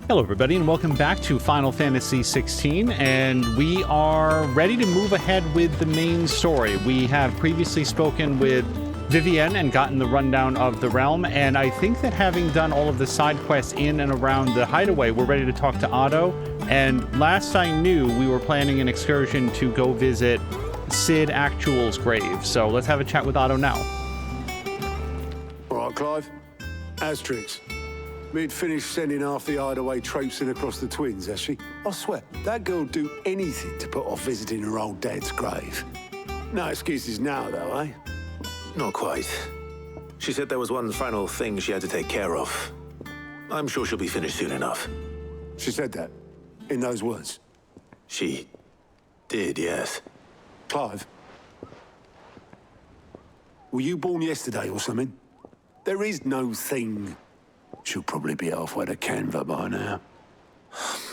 Hello everybody and welcome back to Final Fantasy XVI, and we are ready to move ahead with the main story. We have previously spoken with Vivienne and gotten the rundown of the realm, and I think that having done all of the side quests in and around the hideaway, we're ready to talk to Otto. And last I knew, we were planning an excursion to go visit Sid Actual's grave. So let's have a chat with Otto now. All right, Clive. Asterix. We'd finished sending half the hideaway traipsing across the twins, has she? I swear, that girl'd do anything to put off visiting her old dad's grave. No excuses now, though, eh? Not quite. She said there was one final thing she had to take care of. I'm sure she'll be finished soon enough. She said that? In those words? She did, yes. Clive? Were you born yesterday or something? There is no thing. She'll probably be halfway to Canva by now.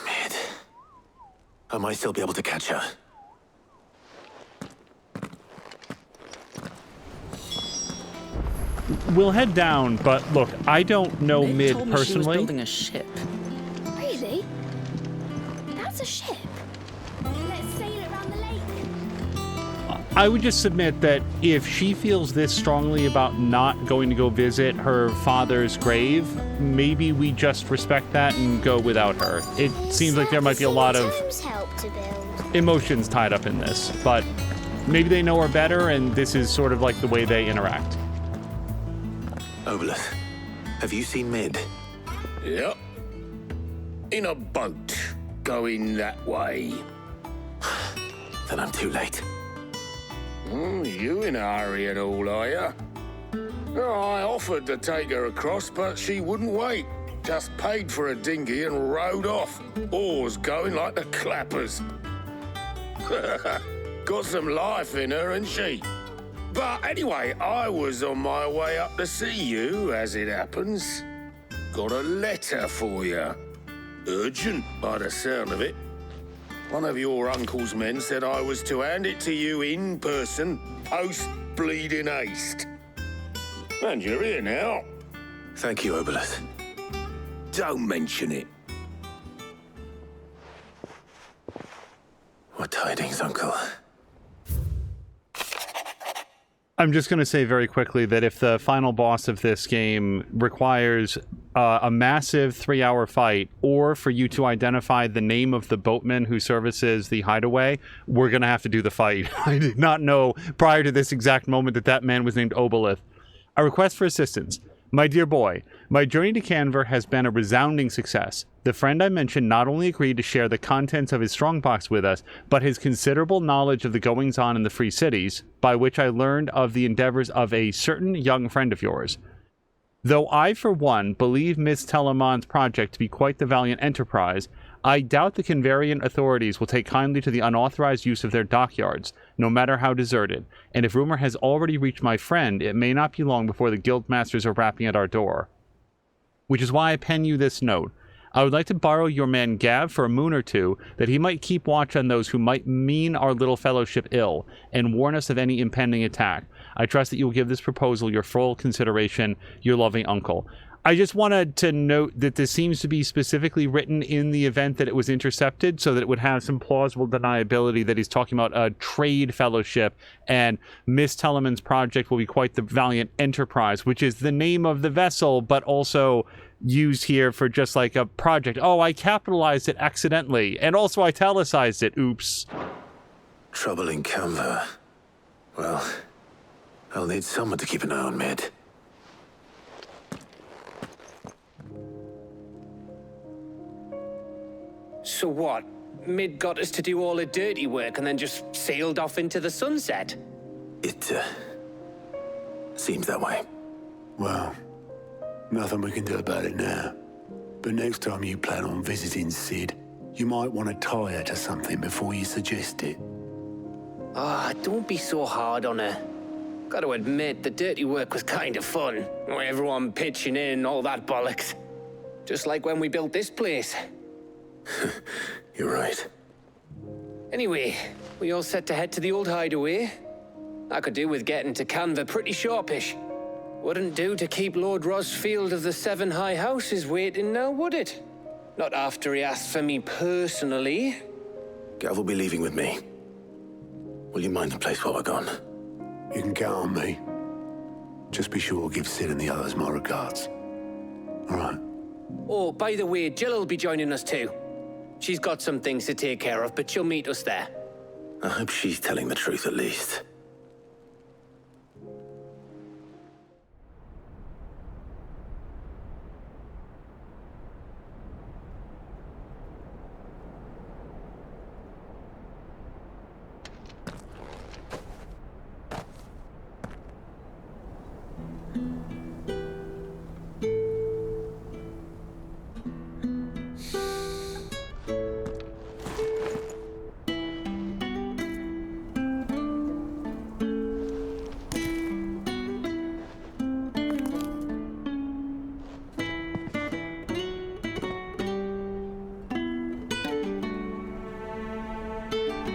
Mid. I might still be able to catch her. We'll head down, but look, I don't know Mid told me she was personally. building a ship. Really? That's a ship. Let's sail it around the lake. I would just submit that if she feels this strongly about not going to go visit her father's grave, maybe we just respect that and go without her. It seems like there might be a lot of Help to build. emotions tied up in this, but maybe they know her better and this is sort of like the way they interact. Obelith, have you seen Mid? Yep. In a boat, going that way. Then I'm too late. You in a hurry and all, are ya? Oh, I offered to take her across, but she wouldn't wait. Just paid for a dinghy and rowed off. Oars going like the clappers. Got some life in her, ain't she? But anyway, I was on my way up to see you, as it happens. Got a letter for you. Urgent, by the sound of it. One of your uncle's men said I was to hand it to you in person, post-bleeding haste. And you're here now. Thank you, Obelith. Don't mention it. What tidings, Uncle? I'm just going to say very quickly that if the final boss of this game requires a massive 3-hour fight, or for you to identify the name of the boatman who services the hideaway, we're going to have to do the fight. I did not know prior to this exact moment that that man was named Obelith. A request for assistance. My dear boy, my journey to Canver has been a resounding success. The friend I mentioned not only agreed to share the contents of his strongbox with us, but his considerable knowledge of the goings-on in the Free Cities, by which I learned of the endeavors of a certain young friend of yours. Though I, for one, believe Miss Telemon's project to be quite the valiant enterprise, I doubt the Canvarian authorities will take kindly to the unauthorized use of their dockyards, no matter how deserted, and if rumor has already reached my friend, it may not be long before the guildmasters are rapping at our door. Which is why I pen you this note. I would like to borrow your man Gav for a moon or two, that he might keep watch on those who might mean our little fellowship ill, and warn us of any impending attack. I trust that you will give this proposal your full consideration, your loving uncle. I just wanted to note that this seems to be specifically written in the event that it was intercepted, so that it would have some plausible deniability that he's talking about a trade fellowship, and Miss Telemon's project will be quite the valiant enterprise, which is the name of the vessel, but also used here for just like a project. Oh, I capitalized it accidentally, and also italicized it. Oops. Trouble in Canva. Well, I'll need someone to keep an eye on Mid. So what? Mid got us to do all the dirty work and then just sailed off into the sunset? It, seems that way. Well, nothing we can do about it now. But next time you plan on visiting Sid, you might want to tie her to something before you suggest it. Ah, don't be so hard on her. Gotta admit, the dirty work was kind of fun. Everyone pitching in, all that bollocks. Just like when we built this place. You're right. Anyway, we all set to head to the old hideaway? I could do with getting to Canva pretty sharpish. Wouldn't do to keep Lord Rosfield of the Seven High Houses waiting now, would it? Not after he asked for me personally. Gav will be leaving with me. Will you mind the place while we're gone? You can count on me. Just be sure to give Sid and the others my regards. All right. Oh, by the way, Jill will be joining us too. She's got some things to take care of, but she'll meet us there. I hope she's telling the truth at least.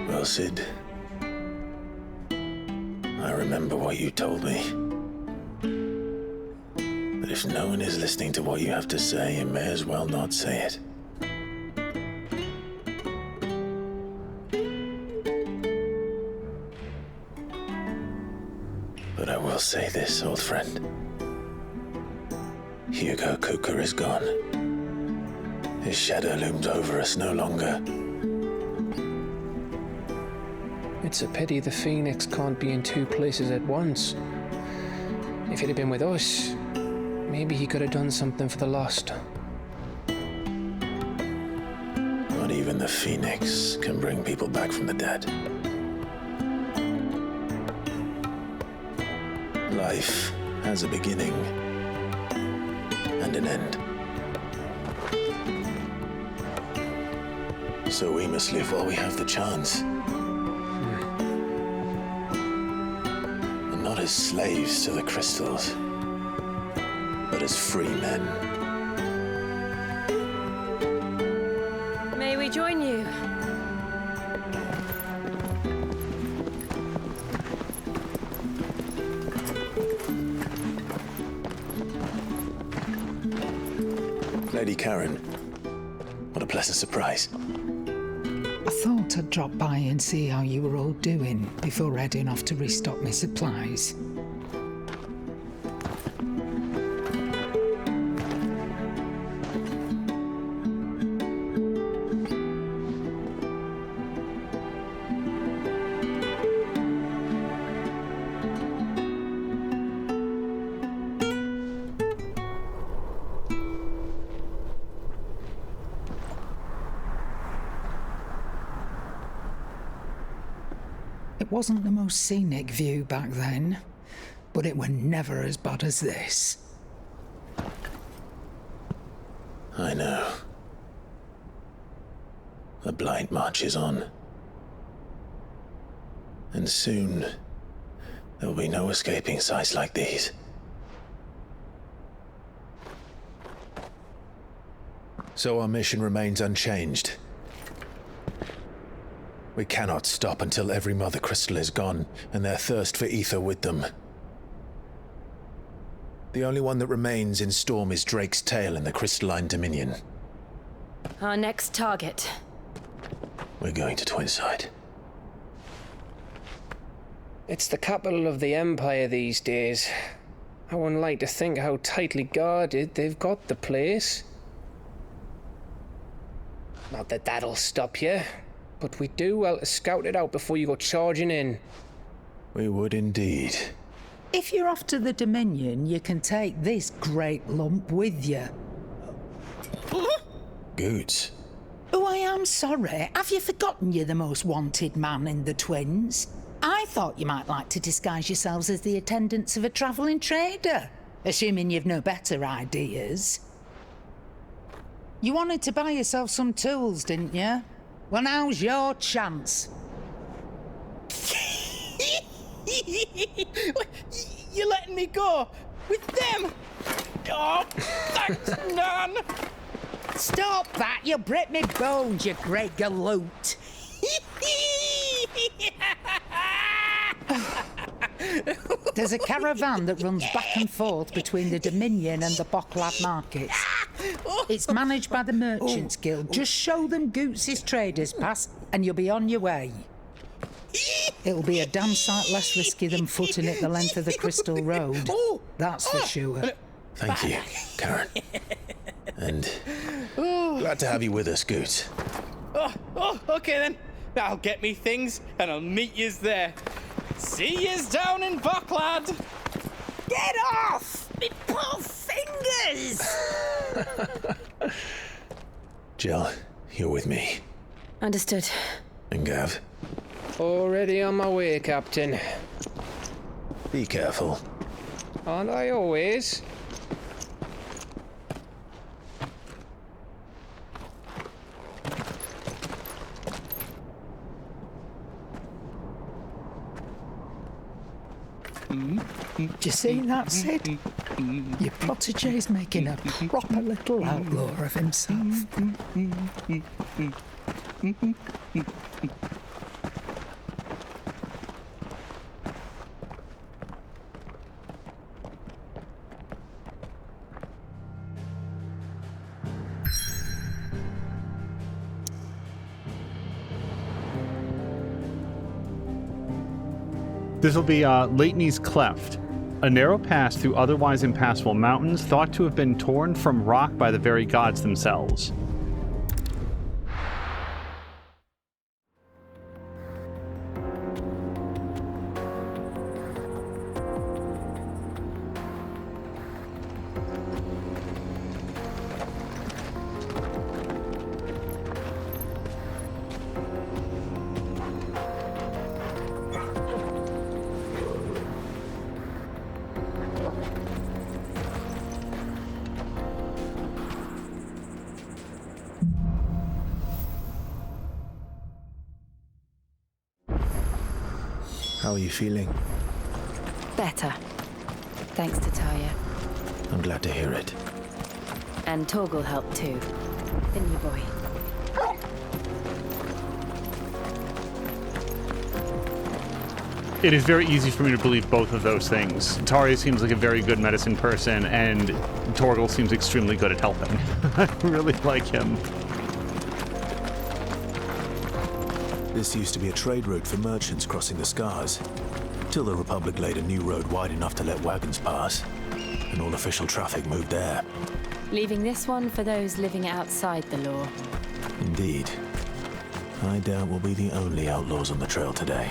Well, Sid, I remember what you told me. That if no one is listening to what you have to say, you may as well not say it. But I will say this, old friend. Hugo Cooker is gone. His shadow looms over us no longer. It's a pity the Phoenix can't be in two places at once. If he'd have been with us, maybe he could have done something for the lost. Not even the Phoenix can bring people back from the dead. Life has a beginning and an end. So we must live while we have the chance. And not as slaves to the crystals, but as free men. May we join you? Lady Karen, what a pleasant surprise. I thought I'd drop by and see how you were all doing before heading off to restock my supplies. It wasn't the most scenic view back then, but it were never as bad as this. I know. The Blight marches on. And soon, there will be no escaping sights like these. So our mission remains unchanged. We cannot stop until every Mother Crystal is gone, and their thirst for ether with them. The only one that remains in Storm is Drake's tail in the Crystalline Dominion. Our next target. We're going to Twinside. It's the capital of the Empire these days. I wouldn't like to think how tightly guarded they've got the place. Not that that'll stop you, but we do well to scout it out before you go charging in. We would indeed. If you're off to the Dominion, you can take this great lump with you. Goods. Oh, I am sorry. Have you forgotten you're the most wanted man in the Twins? I thought you might like to disguise yourselves as the attendants of a travelling trader, assuming you've no better ideas. You wanted to buy yourself some tools, didn't you? Well, now's your chance. You're letting me go with them? Oh, thanks, Nan. Stop that! You'll break me bones, you great galoot. There's a caravan that runs back and forth between the Dominion and the Bocklad markets. It's managed by the Merchants Guild. Just show them Goots' Traders Pass and you'll be on your way. It'll be a damn sight less risky than footing it the length of the Crystal Road. That's for sure. Thank you, Karen. And glad to have you with us, Goot. Okay then. I'll get me things and I'll meet yous there. See yous down in Bucklad. Get off! Me poor fingers! Jill, you're with me. Understood. And Gav, Already on my way, Captain. be careful. Aren't I always? Do you see that, Sid? Your protege's making a proper little outlaw of himself. This will be Leitney's Cleft, a narrow pass through otherwise impassable mountains thought to have been torn from rock by the very gods themselves. How are you feeling? Better. Thanks to Talia. I'm glad to hear it. And Torgal helped too. Didn't you, boy? It is very easy for me to believe both of those things. Talia seems like a very good medicine person, and Torgal seems extremely good at helping. I really like him. This used to be a trade route for merchants crossing the Scars, till the Republic laid a new road wide enough to let wagons pass, and all official traffic moved there. Leaving this one for those living outside the law. Indeed. I doubt we'll be the only outlaws on the trail today.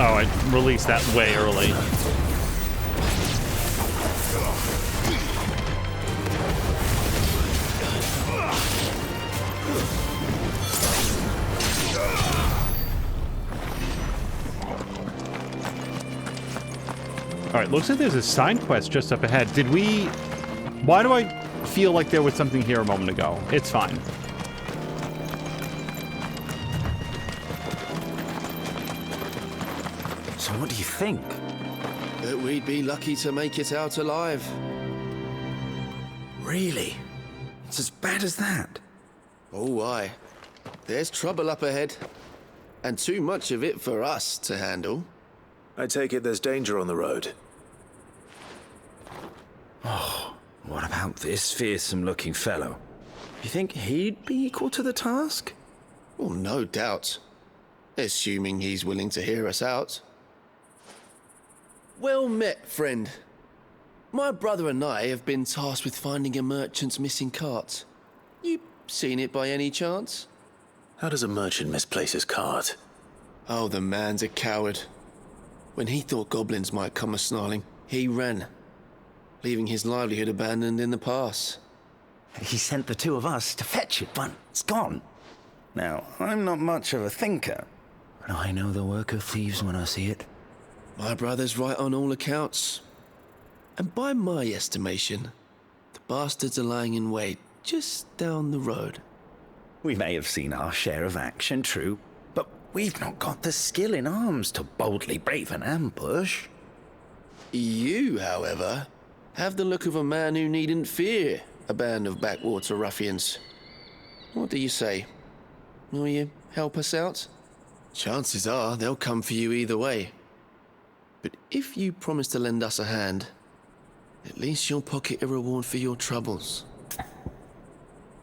Oh, I released that way early. Alright, looks like there's a side quest just up ahead. Did we... Why do I feel like there was something here a moment ago? It's fine. So what do you think? That we'd be lucky to make it out alive. Really? It's as bad as that? Oh, aye. There's trouble up ahead. And too much of it for us to handle. I take it there's danger on the road. What about this fearsome-looking fellow? You think he'd be equal to the task? Well, no doubt. Assuming he's willing to hear us out. Well met, friend. My brother and I have been tasked with finding a merchant's missing cart. You seen it by any chance? How does a merchant misplace his cart? Oh, the man's a coward. When he thought goblins might come a-snarling, he ran, leaving his livelihood abandoned in the pass. He sent the two of us to fetch it, but it's gone. Now, I'm not much of a thinker, but I know the work of thieves when I see it. My brother's right on all accounts. And by my estimation, the bastards are lying in wait just down the road. We may have seen our share of action, true, but we've not got the skill in arms to boldly brave an ambush. You, however, have the look of a man who needn't fear a band of backwater ruffians. What do you say? Will you help us out? Chances are they'll come for you either way. But if you promise to lend us a hand, at least you'll pocket a reward for your troubles.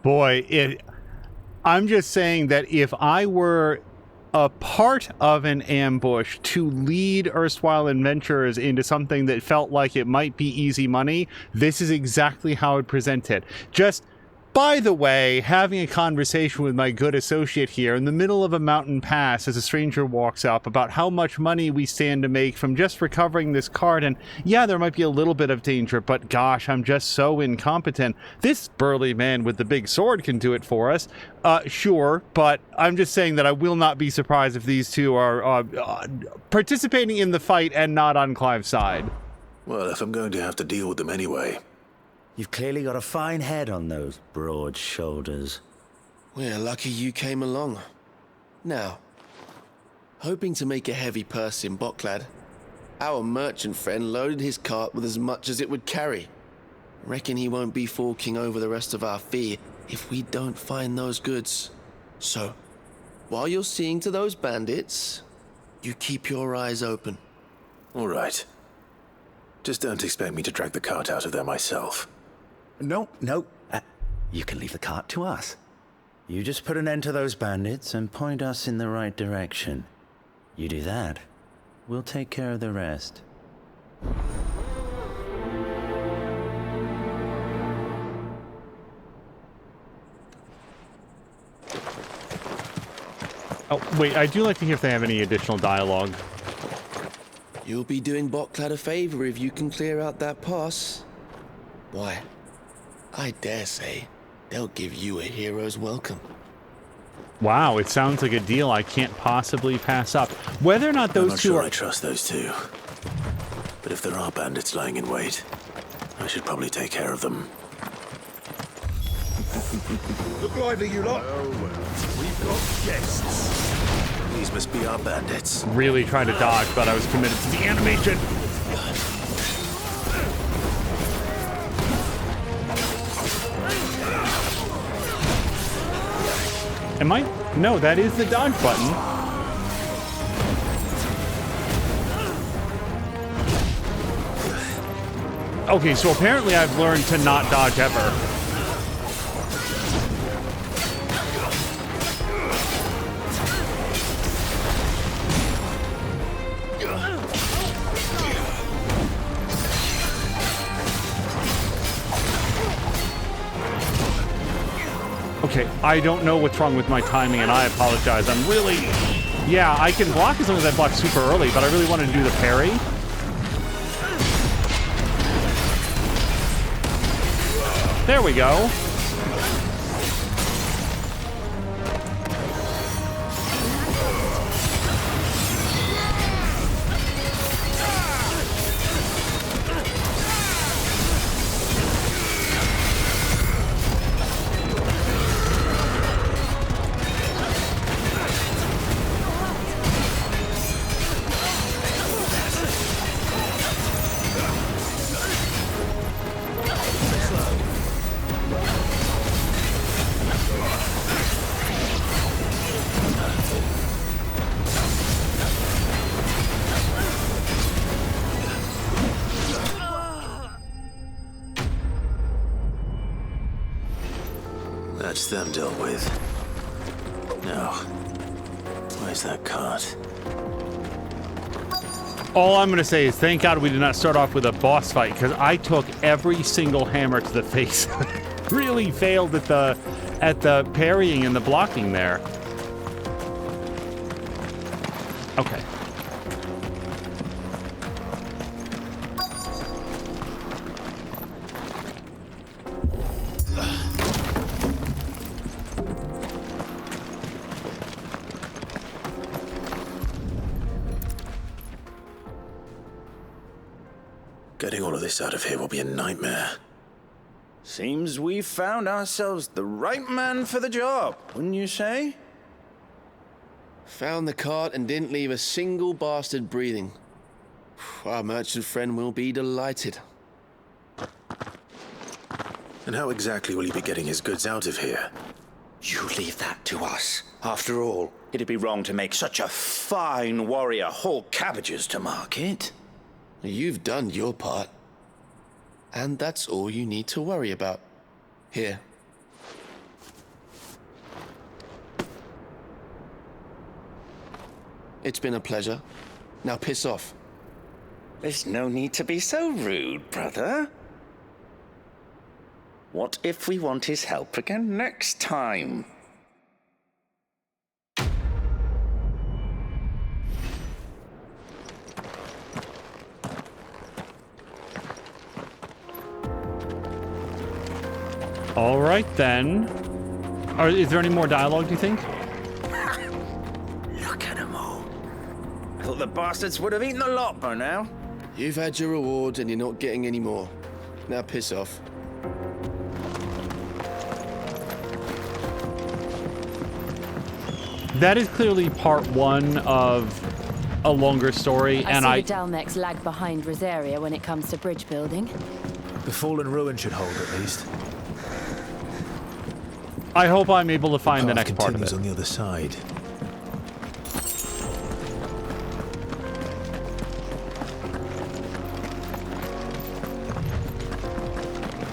Boy, I'm just saying that if I were a part of an ambush to lead erstwhile adventurers into something that felt like it might be easy money, this is exactly how I'd present it. Just, by the way, having a conversation with my good associate here in the middle of a mountain pass as a stranger walks up about how much money we stand to make from just recovering this card, and yeah, there might be a little bit of danger, but gosh, I'm just so incompetent. This burly man with the big sword can do it for us. Sure, but I'm just saying that I will not be surprised if these two are participating in the fight and not on Clive's side. Well, if I'm going to have to deal with them anyway. You've clearly got a fine head on those broad shoulders. We're lucky you came along. Now, hoping to make a heavy purse in Boklad, our merchant friend loaded his cart with as much as it would carry. Reckon he won't be forking over the rest of our fee if we don't find those goods. So, while you're seeing to those bandits, you keep your eyes open. All right. Just don't expect me to drag the cart out of there myself. No. You can leave the cart to us. You just put an end to those bandits and point us in the right direction. You do that, we'll take care of the rest. Oh, wait, I do like to hear if they have any additional dialogue. You'll be doing Boklad a favor if you can clear out that pass. Why, I dare say they'll give you a hero's welcome. Wow, it sounds like a deal I can't possibly pass up. Whether or not those I'm not two sure are... I trust those two. But if there are bandits lying in wait, I should probably take care of them. Look lively, you lot. Oh, well, we've got guests. These must be our bandits. Really trying to dodge, but I was committed to the animation. Am I? No, that is the dodge button. Okay, so apparently I've learned to not dodge ever. Okay, I don't know what's wrong with my timing, and I apologize. I'm really... Yeah, I can block as long as I block super early, but I really wanted to do the parry. There we go. That's them dealt with. Now, where's that cart? All I'm going to say is thank God we did not start off with a boss fight, because I took every single hammer to the face. Really failed at the parrying and the blocking there. Okay. Getting all of this out of here will be a nightmare. Seems we've found ourselves the right man for the job, wouldn't you say? Found the cart and didn't leave a single bastard breathing. Our merchant friend will be delighted. And how exactly will he be getting his goods out of here? You leave that to us. After all, it'd be wrong to make such a fine warrior haul cabbages to market. You've done your part. And that's all you need to worry about. Here. It's been a pleasure. Now piss off. There's no need to be so rude, brother. What if we want his help again next time? All right, then. Is there any more dialogue, do you think? Look at them all. I thought the bastards would have eaten the lot by now. You've had your reward and you're not getting any more. Now piss off. That is clearly part one of a longer story, I and see the Dalmex lag behind Rosaria when it comes to bridge building. The fallen ruin should hold at least. I hope I'm able to find the Path next part of continues it. on the other side.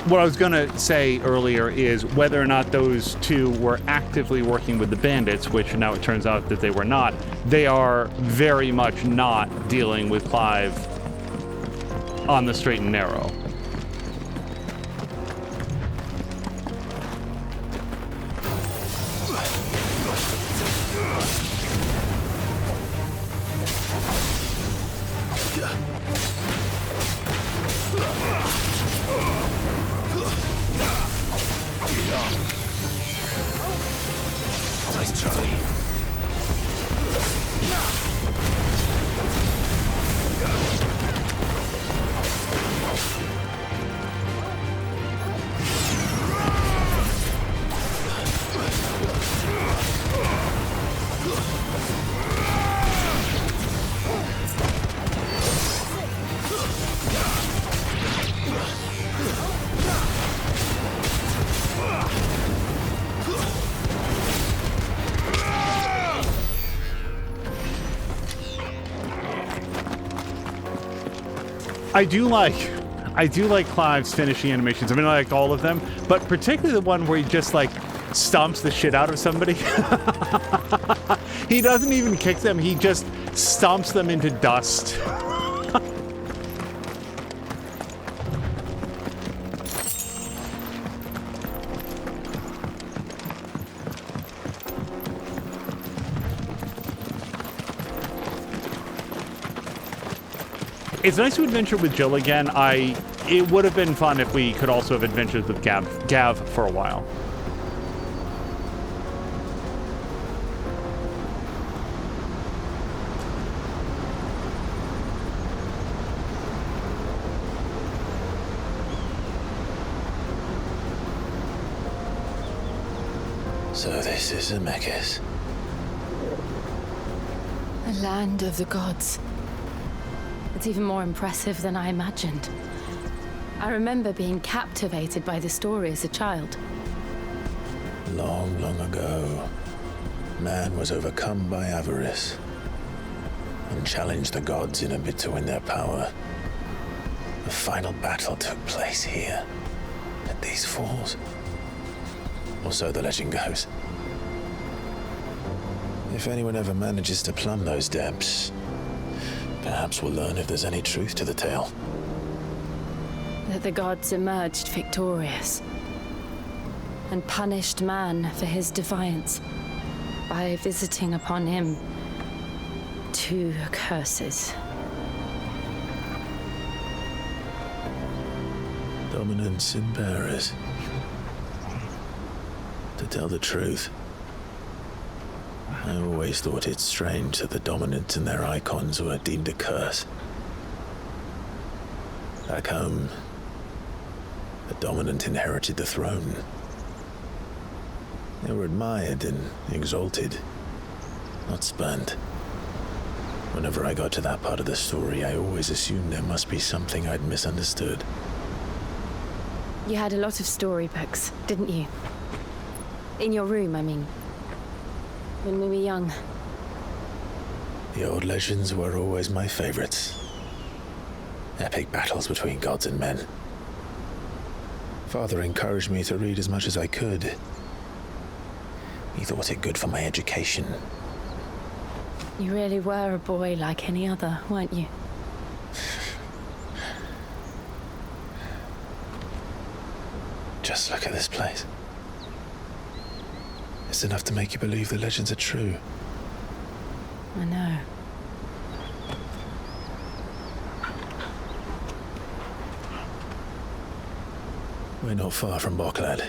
What I was going to say earlier is whether or not those two were actively working with the bandits, which now it turns out that they were not. They are very much not dealing with Clive on the straight and narrow. Nice try. I do like Clive's finishing animations. I mean, I like all of them, but particularly the one where he just like stomps the shit out of somebody. He doesn't even kick them, he just stomps them into dust. It's nice to adventure with Jill again. It would have been fun if we could also have adventured with Gav for a while. So this is Zemeckis. A land of the gods. It's even more impressive than I imagined. I remember being captivated by the story as a child. Long, long ago, man was overcome by avarice and challenged the gods in a bid to win their power. The final battle took place here, at these falls. Or so the legend goes. If anyone ever manages to plumb those depths, perhaps we'll learn if there's any truth to the tale. That the gods emerged victorious and punished man for his defiance by visiting upon him 2 curses. Dominance in bearers. To tell the truth, I always thought it strange that the dominants and their Eikons were deemed a curse. Back home, The dominant inherited the throne. They were admired and exalted, not spurned. Whenever I got to that part of the story, I always assumed there must be something I'd misunderstood. You had a lot of storybooks, didn't you? In your room, I mean. When we were young. The old legends were always my favorites. Epic battles between gods and men. Father encouraged me to read as much as I could. He thought it good for my education. You really were a boy like any other, weren't you? Just look at this place. It's enough to make you believe the legends are true. I know. We're not far from Boklad.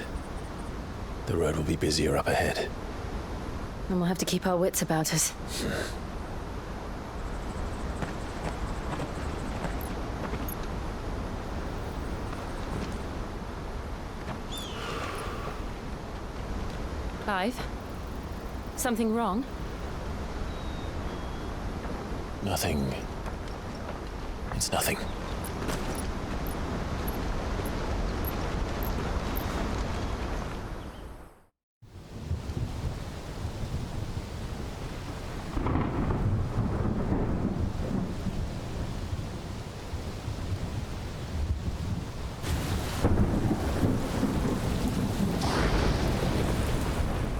The road will be busier up ahead. And we'll have to keep our wits about us. Clive? Something wrong? Nothing. It's nothing.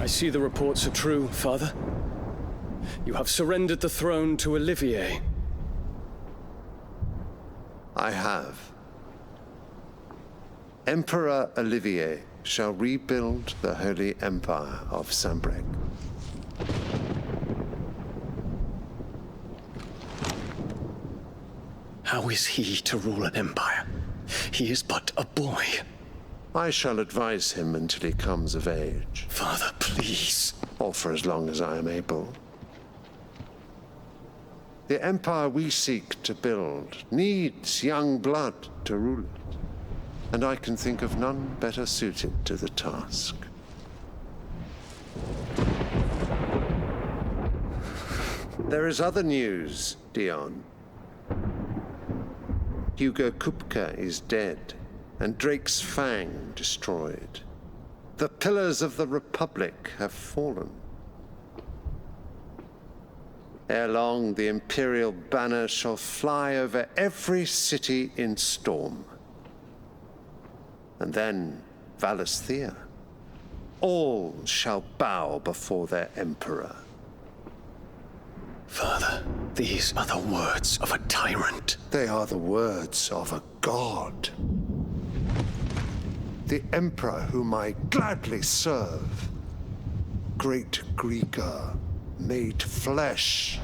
I see the reports are true, Father. You have surrendered the throne to Olivier. I have. Emperor Olivier shall rebuild the Holy Empire of Sanbreque. How is he to rule an empire? He is but a boy. I shall advise him until he comes of age. Father, please. Or for as long as I am able. The empire we seek to build needs young blood to rule it, and I can think of none better suited to the task. There is other news, Dion. Hugo Kupka is dead, and Drake's Fang destroyed. The pillars of the Republic have fallen. Ere long, the Imperial banner shall fly over every city in Storm. And then Valisthea. All shall bow before their Emperor. Father, these are the words of a tyrant. They are the words of a god. The Emperor whom I gladly serve. Great Greeker, made flesh.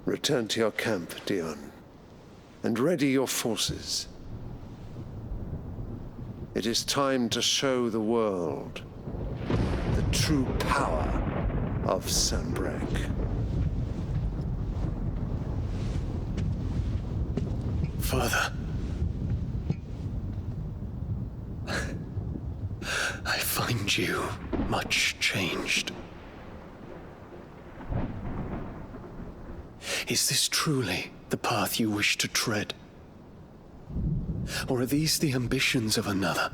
Return to your camp, Dion, and ready your forces. It is time to show the world the true power of Sanbreque. Father. I find you much changed. Is this truly the path you wish to tread? Or are these the ambitions of another?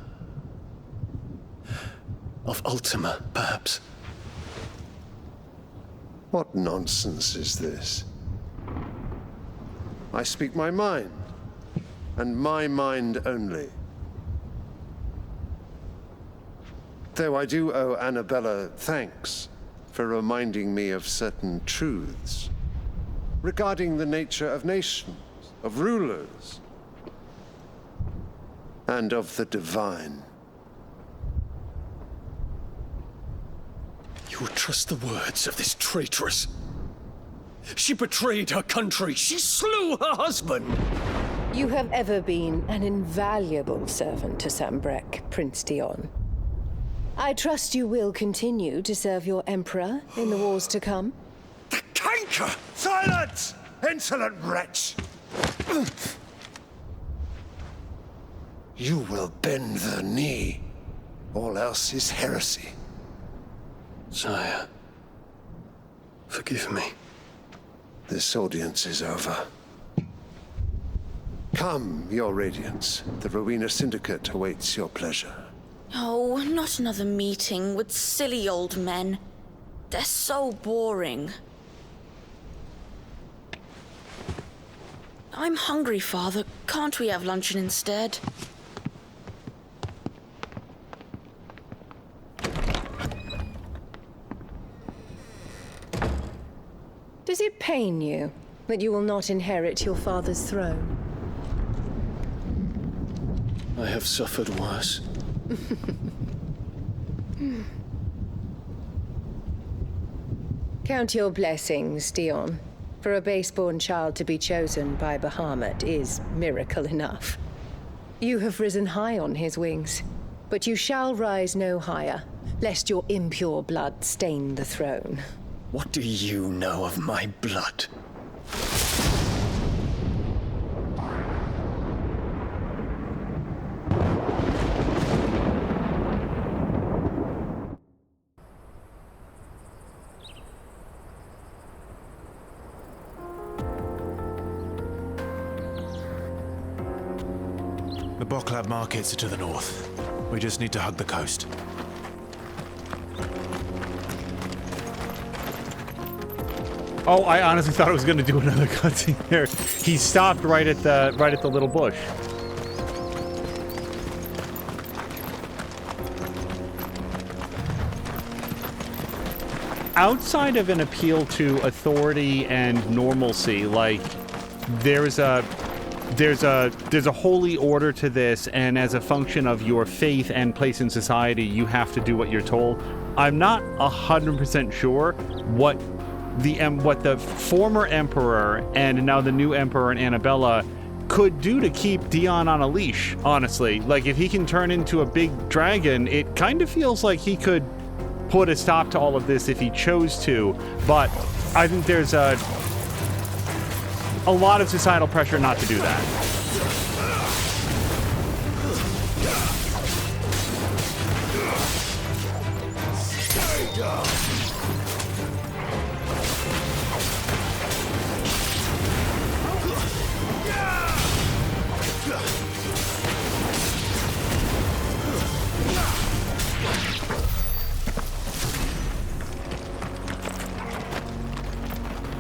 Of Ultima, perhaps? What nonsense is this? I speak my mind, and my mind only. Though I do owe Annabella thanks for reminding me of certain truths regarding the nature of nations, of rulers, and of the divine. You would trust the words of this traitress? She betrayed her country. She slew her husband. You have ever been an invaluable servant to Sambrek, Prince Dion. I trust you will continue to serve your Emperor in the wars to come. The canker! Silence! Insolent wretch! You will bend the knee. All else is heresy. Sire, forgive me. This audience is over. Come, Your Radiance. The Rowena Syndicate awaits your pleasure. Oh, not another meeting with silly old men. They're so boring. I'm hungry, Father. Can't we have luncheon instead? Does it pain you that you will not inherit your father's throne? I have suffered worse. Count your blessings, Dion. For a base-born child to be chosen by Bahamut is miracle enough. You have risen high on his wings, but you shall rise no higher, lest your impure blood stain the throne. What do you know of my blood? The Boklab markets are to the north. We just need to hug the coast. Oh, I honestly thought I was going to do another cutscene there. He stopped right at the little bush. Outside of an appeal to authority and normalcy, like there's a holy order to this, and as a function of your faith and place in society, you have to do what you're told. I'm not 100% sure what the former emperor and now the new emperor and Annabella could do to keep Dion on a leash, honestly. Like, if he can turn into a big dragon, it kind of feels like he could put a stop to all of this if he chose to, but I think there's a lot of societal pressure not to do that.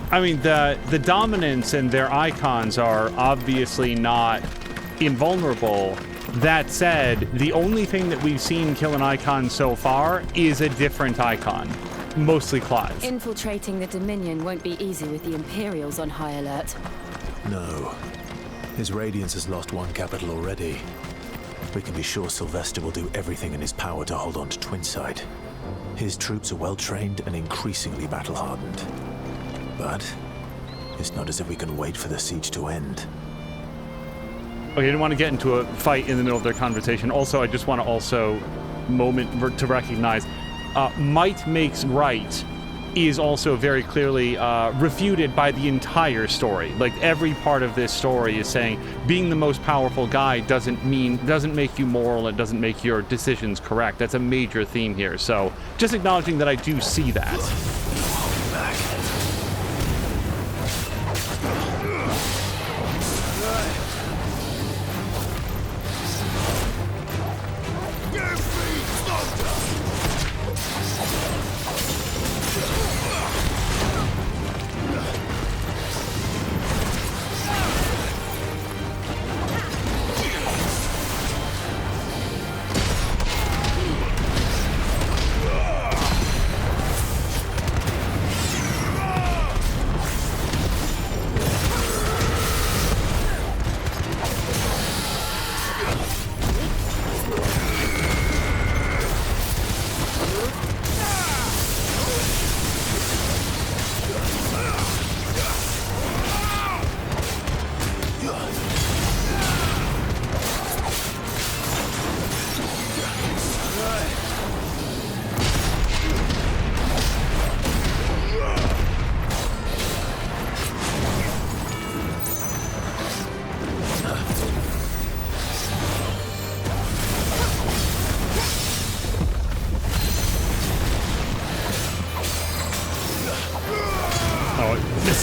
I mean, the dominants and their icons are obviously not invulnerable. That said, the only thing that we've seen kill an icon so far is a different icon, mostly Clive. Infiltrating the Dominion won't be easy with the Imperials on high alert. No. His Radiance has lost one capital already. We can be sure Sylvester will do everything in his power to hold on to Twinside. His troops are well-trained and increasingly battle-hardened. But it's not as if we can wait for the siege to end. Okay, I didn't want to get into a fight in the middle of their conversation. Also, I just want to to recognize might makes right is also very clearly refuted by the entire story. Like, every part of this story is saying being the most powerful guy doesn't make you moral, it doesn't make your decisions correct. That's a major theme here. So just acknowledging that I do see that.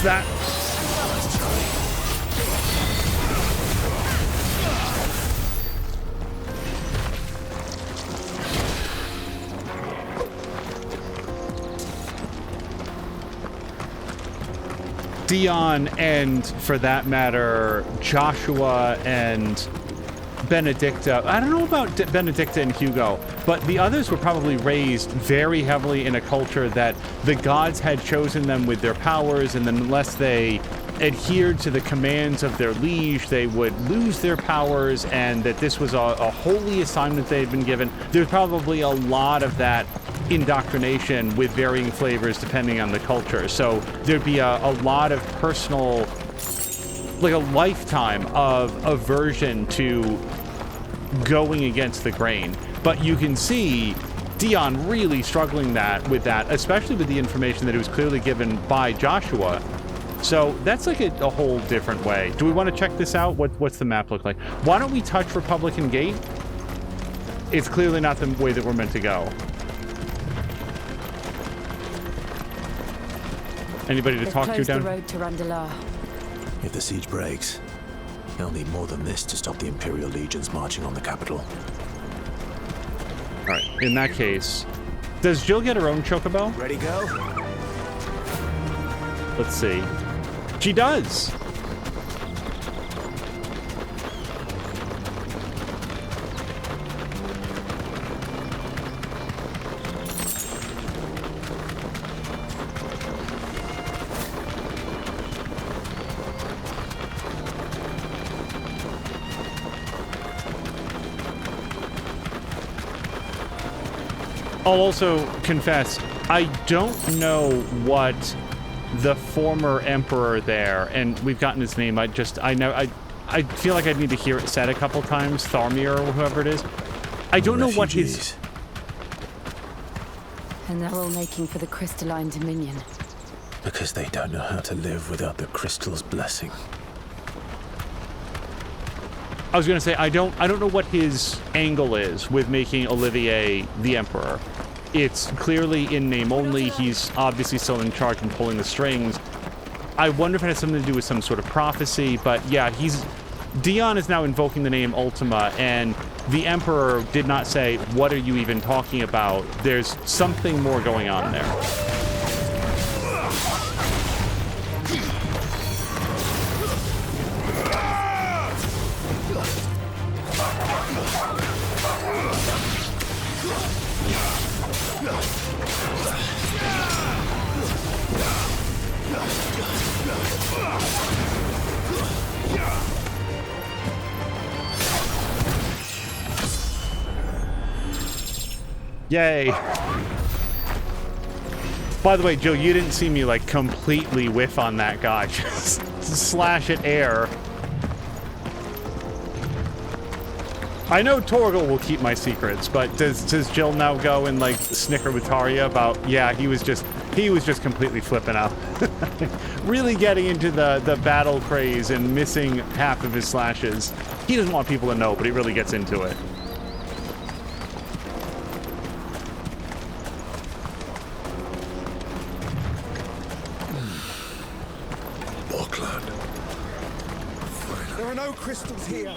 that. Dion and, for that matter, Joshua and Benedicta. I don't know about Benedicta and Hugo, but the others were probably raised very heavily in a culture that the gods had chosen them with their powers, and then unless they adhered to the commands of their liege, they would lose their powers, and that this was a holy assignment they had been given. There's probably a lot of that indoctrination with varying flavors depending on the culture. So there'd be a lot of personal, like a lifetime of aversion to going against the grain. But you can see Dion really struggling with that, especially with the information that it was clearly given by Joshua. So that's like a whole different way. Do we want to check this out? What's the map look like? Why don't we touch Republican Gate? It's clearly not the way that we're meant to go. Anybody to talk to down? The road to Randalar. If the siege breaks, they'll need more than this to stop the Imperial legions marching on the capital. All right. In that case, does Jill get her own chocobo? Ready, go? Let's see. She does. I'll also confess, I don't know what the former emperor there, and we've gotten his name, I feel like I'd need to hear it said a couple times, Tharmir or whoever it is. I don't know what his... And they're all making for the Crystalline Dominion. Because they don't know how to live without the crystal's blessing. I was going to say, I don't know what his angle is with making Olivier the emperor. It's clearly in name only. He's obviously still in charge and pulling the strings. I wonder if it has something to do with some sort of prophecy, but yeah, Dion is now invoking the name Ultima, and the emperor did not say, what are you even talking about? There's something more going on there. Yay. By the way, Joe, you didn't see me like completely whiff on that guy. Just slash at air. I know Torgal will keep my secrets, but does Jill now go and like snicker with Tarya about, yeah, he was just completely flipping out. Really getting into the battle craze and missing half of his slashes. He doesn't want people to know, but he really gets into it. There are no crystals here.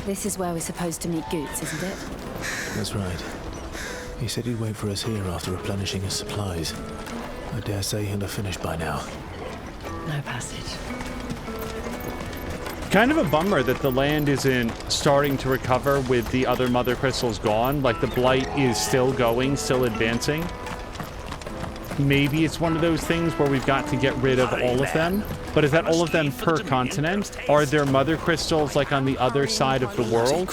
This is where we're supposed to meet Goots, isn't it? That's right. He said he'd wait for us here after replenishing his supplies. I dare say he'll have finished by now. No passage. Kind of a bummer that the land isn't starting to recover with the other mother crystals gone. Like, the blight is still going, still advancing. Maybe it's one of those things where we've got to get rid of all of them. But is that all of them per continent? Are there mother crystals like on the other side of the world?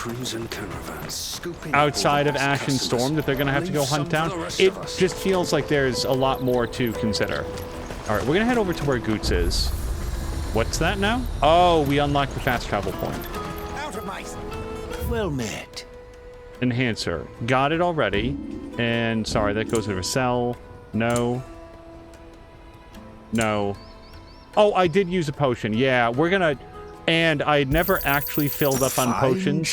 Outside of Ash and Storm that they're going to have to go hunt down? It just feels like there's a lot more to consider. All right, we're going to head over to where Goots is. What's that now? Oh, we unlocked the fast travel point. Well met. Enhancer. Got it already. And sorry, that goes over cell. No. No. Oh, I did use a potion. Yeah, we're gonna... And I never actually filled up on potions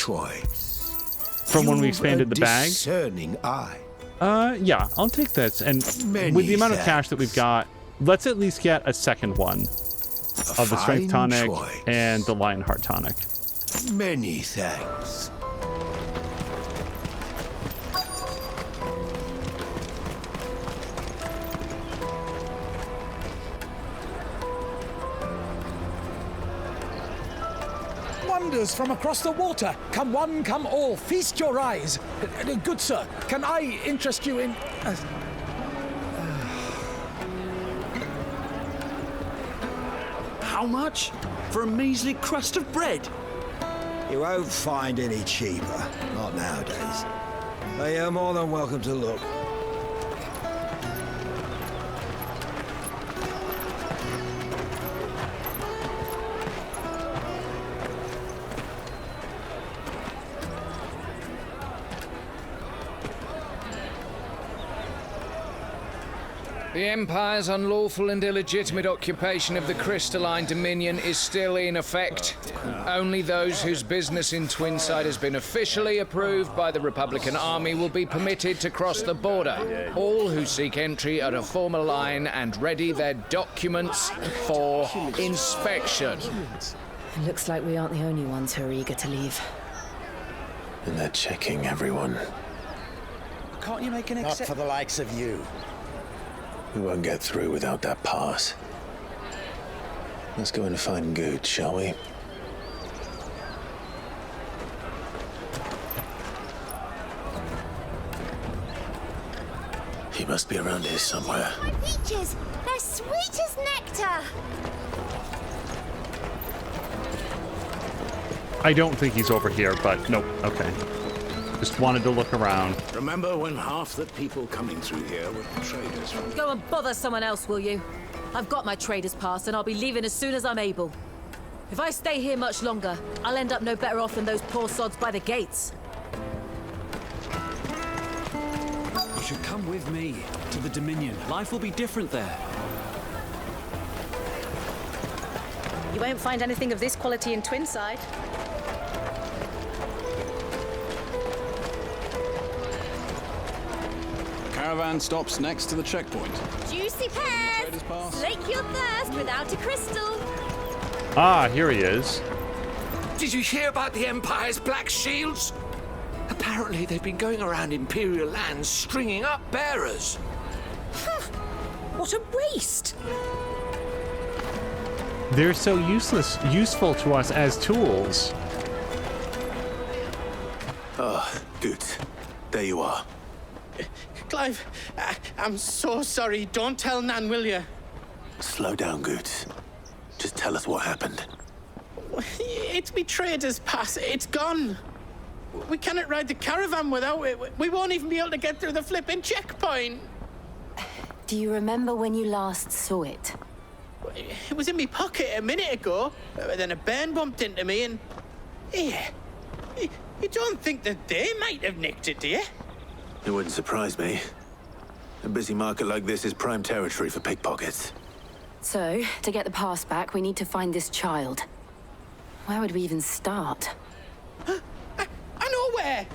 from when we expanded the bag. Discerning eye. Yeah, I'll take this. And with the amount of cash that we've got, let's at least get a second one of the Strength fine Tonic choice. and the Lionheart Tonic. Many thanks. Wonders from across the water. Come one, come all. Feast your eyes. Good sir, can I interest you in... How much? For a measly crust of bread? You won't find any cheaper. Not nowadays. But you're more than welcome to look. The Empire's unlawful and illegitimate occupation of the Crystalline Dominion is still in effect. Only those whose business in Twinside has been officially approved by the Republican Army will be permitted to cross the border. All who seek entry are to form a line and ready their documents for inspection. It looks like we aren't the only ones who are eager to leave. And they're checking everyone. Can't you make an Not exception? for the likes of you. We won't get through without that pass. Let's go and find Good, shall we? He must be around here somewhere. My peaches! They're sweet as nectar! I don't think he's over here, but nope. Okay. Just wanted to look around. Remember when half the people coming through here were traders from... Go and bother someone else, will you? I've got my trader's pass and I'll be leaving as soon as I'm able. If I stay here much longer, I'll end up no better off than those poor sods by the gates. You should come with me to the Dominion. Life will be different there. You won't find anything of this quality in Twinside. Caravan stops next to the checkpoint. Juicy pears! Slake your thirst without a crystal. Ah, here he is. Did you hear about the Empire's Black Shields? Apparently they've been going around Imperial lands stringing up bearers. What a waste! They're so useful to us as tools. Ah, Good. There you are. Clive, I'm so sorry. Don't tell Nan, will you? Slow down, Good. Just tell us what happened. It's me trader's pass. It's gone. We cannot ride the caravan without it. We won't even be able to get through the flipping checkpoint. Do you remember when you last saw it? It was in my pocket a minute ago. Then a bairn bumped into me and... Yeah. You don't think that they might have nicked it, do you? It wouldn't surprise me. A busy market like this is prime territory for pickpockets. So, to get the pass back, we need to find this child. Where would we even start? I know where!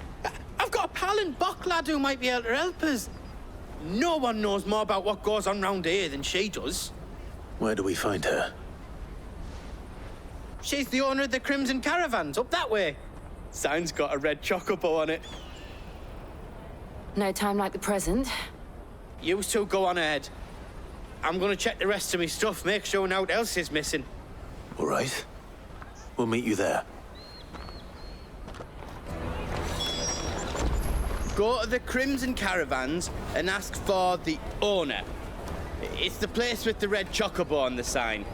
I've got a pal in Bok lad who might be able to help us. No one knows more about what goes on round here than she does. Where do we find her? She's the owner of the Crimson Caravans, up that way. Sign's got a red chocobo on it. No time like the present. You two go on ahead. I'm gonna check the rest of my stuff, make sure naught else is missing. All right. We'll meet you there. Go to the Crimson Caravans and ask for the owner. It's the place with the red chocobo on the sign.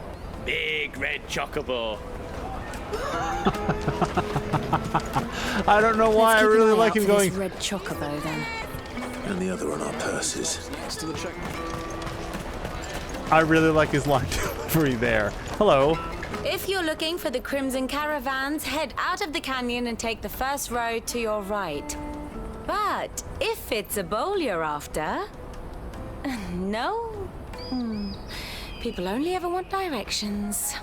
Big red chocobo. I don't know why I really like him going. Red chocobo, then. And the other on our purses. Next to the checkpoint. I really like his line delivery there. Hello. If you're looking for the Crimson Caravans, head out of the canyon and take the first road to your right. But if it's a bowl you're after... No? People only ever want directions.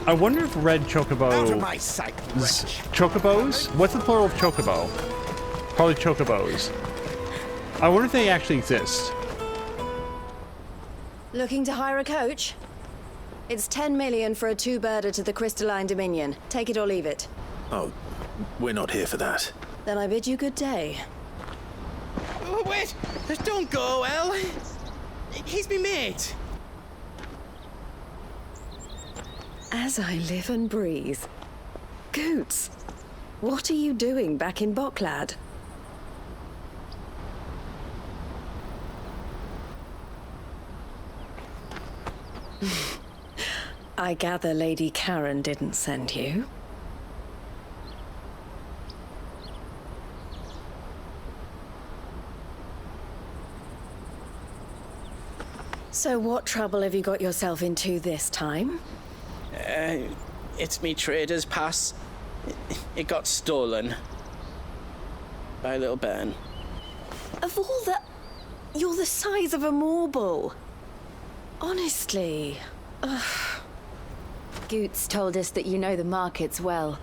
I wonder if red chocobo... Out of my sight, wretch. Chocobos? What's the plural of chocobo? Probably chocobos. I wonder if they actually exist. Looking to hire a coach? It's 10 million for a two-birder to the Crystalline Dominion. Take it or leave it. Oh, we're not here for that. Then I bid you good day. Oh, wait! Don't go, El! He's me mate! As I live and breathe. Goots, what are you doing back in Boklad? I gather Lady Karen didn't send you. So what trouble have you got yourself into this time? It's me trader's pass. It got stolen. By little Ben. Of all the... You're the size of a marble. Honestly. Ugh. Goots told us that you know the markets well.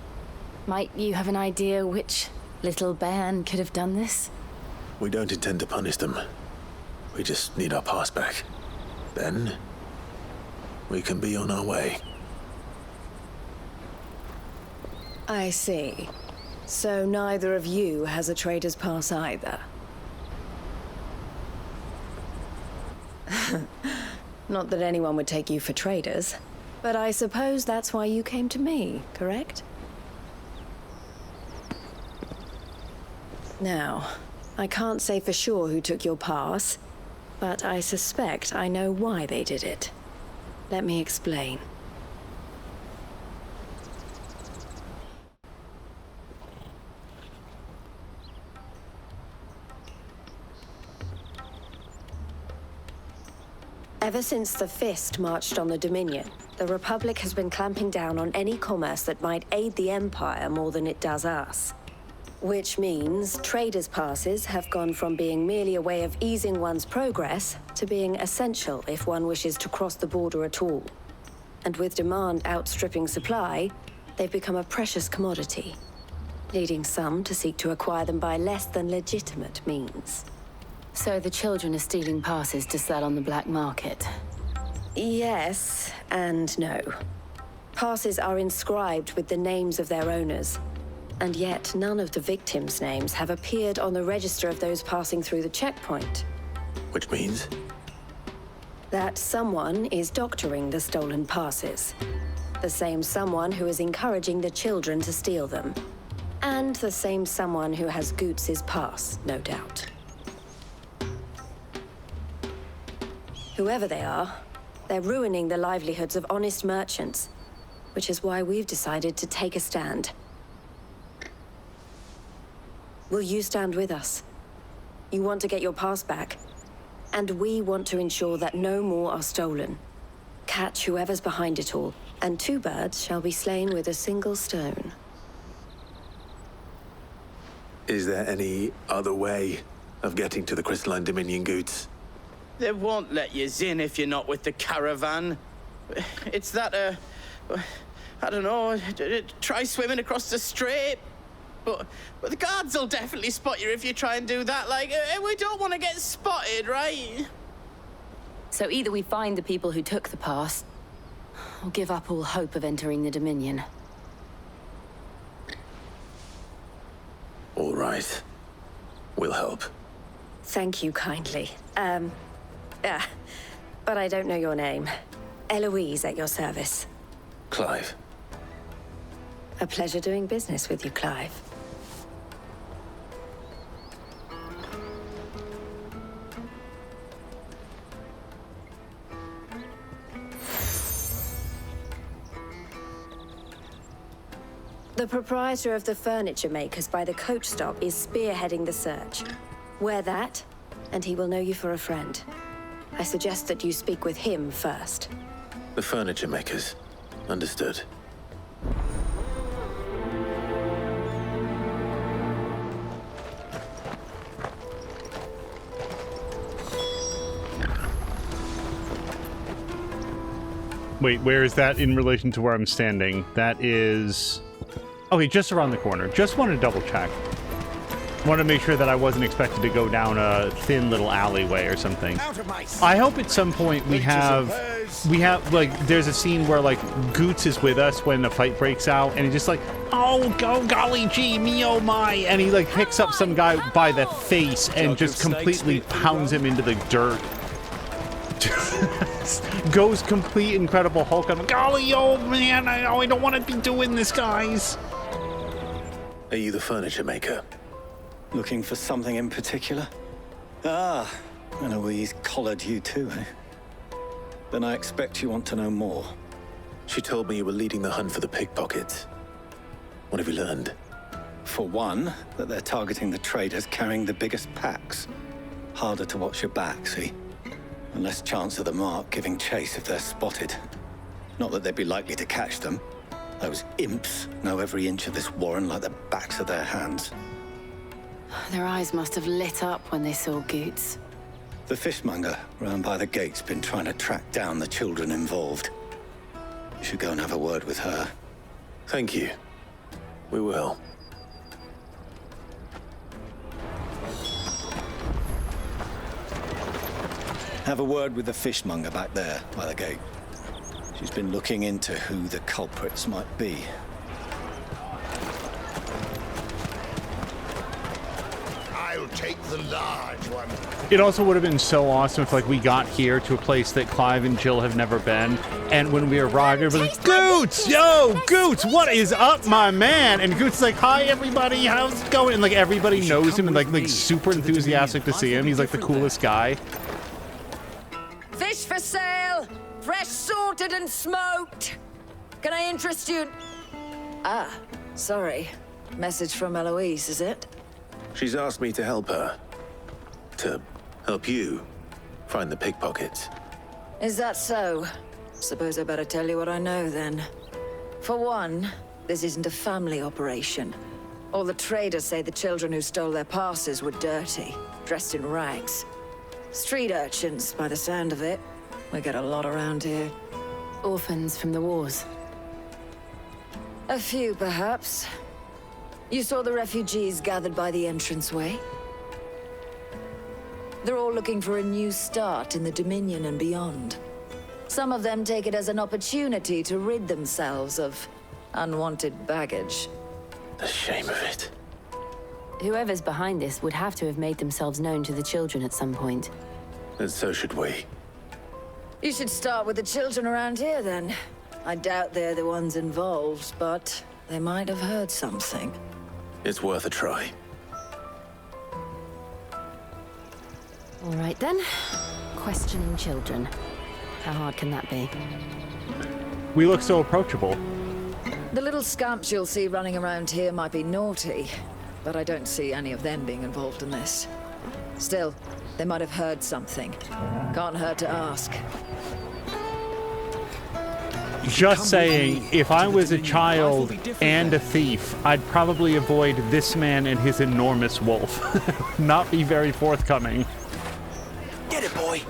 Might you have an idea which little bairn could have done this? We don't intend to punish them. We just need our pass back. Then, we can be on our way. I see. So neither of you has a trader's pass either. Not that anyone would take you for traders, but I suppose that's why you came to me, correct? Now, I can't say for sure who took your pass, but I suspect I know why they did it. Let me explain. Ever since the Fist marched on the Dominion, the Republic has been clamping down on any commerce that might aid the Empire more than it does us. Which means traders' passes have gone from being merely a way of easing one's progress to being essential if one wishes to cross the border at all. And with demand outstripping supply, they've become a precious commodity, leading some to seek to acquire them by less than legitimate means. So the children are stealing passes to sell on the black market? Yes, and no. Passes are inscribed with the names of their owners, and yet none of the victims' names have appeared on the register of those passing through the checkpoint. Which means? That someone is doctoring the stolen passes. The same someone who is encouraging the children to steal them. And the same someone who has Goots' pass, no doubt. Whoever they are, they're ruining the livelihoods of honest merchants, which is why we've decided to take a stand. Will you stand with us? You want to get your pass back, and we want to ensure that no more are stolen. Catch whoever's behind it all, and two birds shall be slain with a single stone. Is there any other way of getting to the Crystalline Dominion, Goots? They won't let you in if you're not with the caravan. It's that, I don't know, try swimming across the strait. But the guards will definitely spot you if you try and do that. Like, we don't want to get spotted, right? So either we find the people who took the pass, or give up all hope of entering the Dominion. All right. We'll help. Thank you kindly. But I don't know your name. Eloise at your service. Clive. A pleasure doing business with you, Clive. The proprietor of the furniture makers by the coach stop is spearheading the search. Wear that, and he will know you for a friend. I suggest that you speak with him first. The furniture makers. Understood. Wait, where is that in relation to where I'm standing? That is... Okay, just around the corner. Just want to double check. Want to make sure that I wasn't expected to go down a thin little alleyway or something. I hope at some point we have, like, there's a scene where, like, Goots is with us when the fight breaks out, and he's just like, oh, golly gee, me oh my, and he, like, picks up some guy by the face and just completely pounds him into the dirt. Goes complete Incredible Hulk. I'm golly, oh man, I don't want to be doing this, guys. Are you the furniture maker? Looking for something in particular? Ah, Eloise collared you too, eh? Then I expect you want to know more. She told me you were leading the hunt for the pickpockets. What have you learned? For one, that they're targeting the traders carrying the biggest packs. Harder to watch your back, see? And less chance of the mark giving chase if they're spotted. Not that they'd be likely to catch them. Those imps know every inch of this warren like the backs of their hands. Their eyes must have lit up when they saw Goots. The fishmonger round by the gate's been trying to track down the children involved. You should go and have a word with her. Thank you. We will. Have a word with the fishmonger back there by the gate. She's been looking into who the culprits might be. I'll take the large one. It also would have been so awesome if, like, we got here to a place that Clive and Jill have never been, and when we arrived, it was like, Goots! Yo, Goots, what is up, my man? And Goots is like, hi, everybody, how's it going? And, like, everybody knows him and, like super enthusiastic to see him. He's, like, the coolest guy. Fish for sale! Fresh sorted and smoked! Can I interest you? Ah, sorry. Message from Eloise, is it? She's asked me to help her. To help you find the pickpockets. Is that so? Suppose I better tell you what I know then. For one, this isn't a family operation. All the traders say the children who stole their passes were dirty, dressed in rags. Street urchins, by the sound of it. We get a lot around here. Orphans from the wars. A few, perhaps. You saw the refugees gathered by the entranceway? They're all looking for a new start in the Dominion and beyond. Some of them take it as an opportunity to rid themselves of unwanted baggage. The shame of it. Whoever's behind this would have to have made themselves known to the children at some point. And so should we. You should start with the children around here, then. I doubt they're the ones involved, but they might have heard something. It's worth a try. All right, then. Questioning children. How hard can that be? We look so approachable. The little scamps you'll see running around here might be naughty, but I don't see any of them being involved in this. Still, they might have heard something. Can't hurt to ask. Just saying, if I was a child and a thief, I'd probably avoid this man and his enormous wolf. Not be very forthcoming. Get it, boy.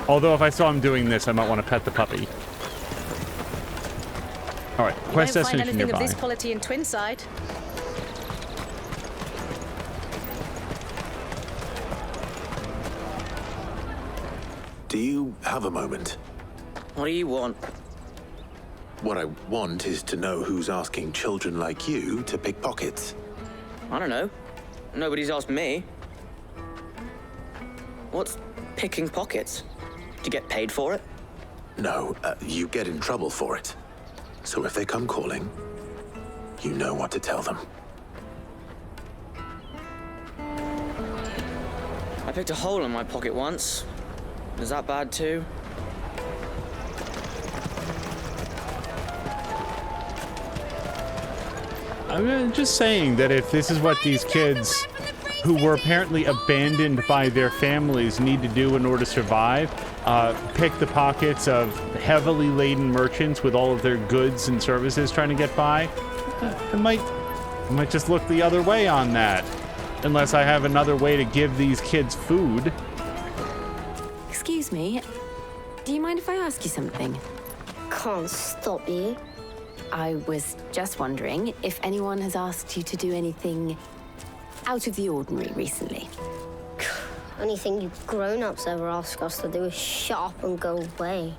Although if I saw him doing this, I might want to pet the puppy. All right, quest destination nearby. You don't find anything of this quality in Twinside. Do you have a moment? What do you want? What I want is to know who's asking children like you to pick pockets. I don't know. Nobody's asked me. What's picking pockets? Do you get paid for it? No, you get in trouble for it. So if they come calling, you know what to tell them. I picked a hole in my pocket once. Is that bad too? I'm just saying that if this is what these kids who were apparently abandoned by their families need to do in order to survive, pick the pockets of heavily laden merchants with all of their goods and services trying to get by, I might just look the other way on that. Unless I have another way to give these kids food. Excuse me. Do you mind if I ask you something? Can't stop you. I was just wondering if anyone has asked you to do anything out of the ordinary recently. Anything you grown-ups ever ask us to do is shut up and go away.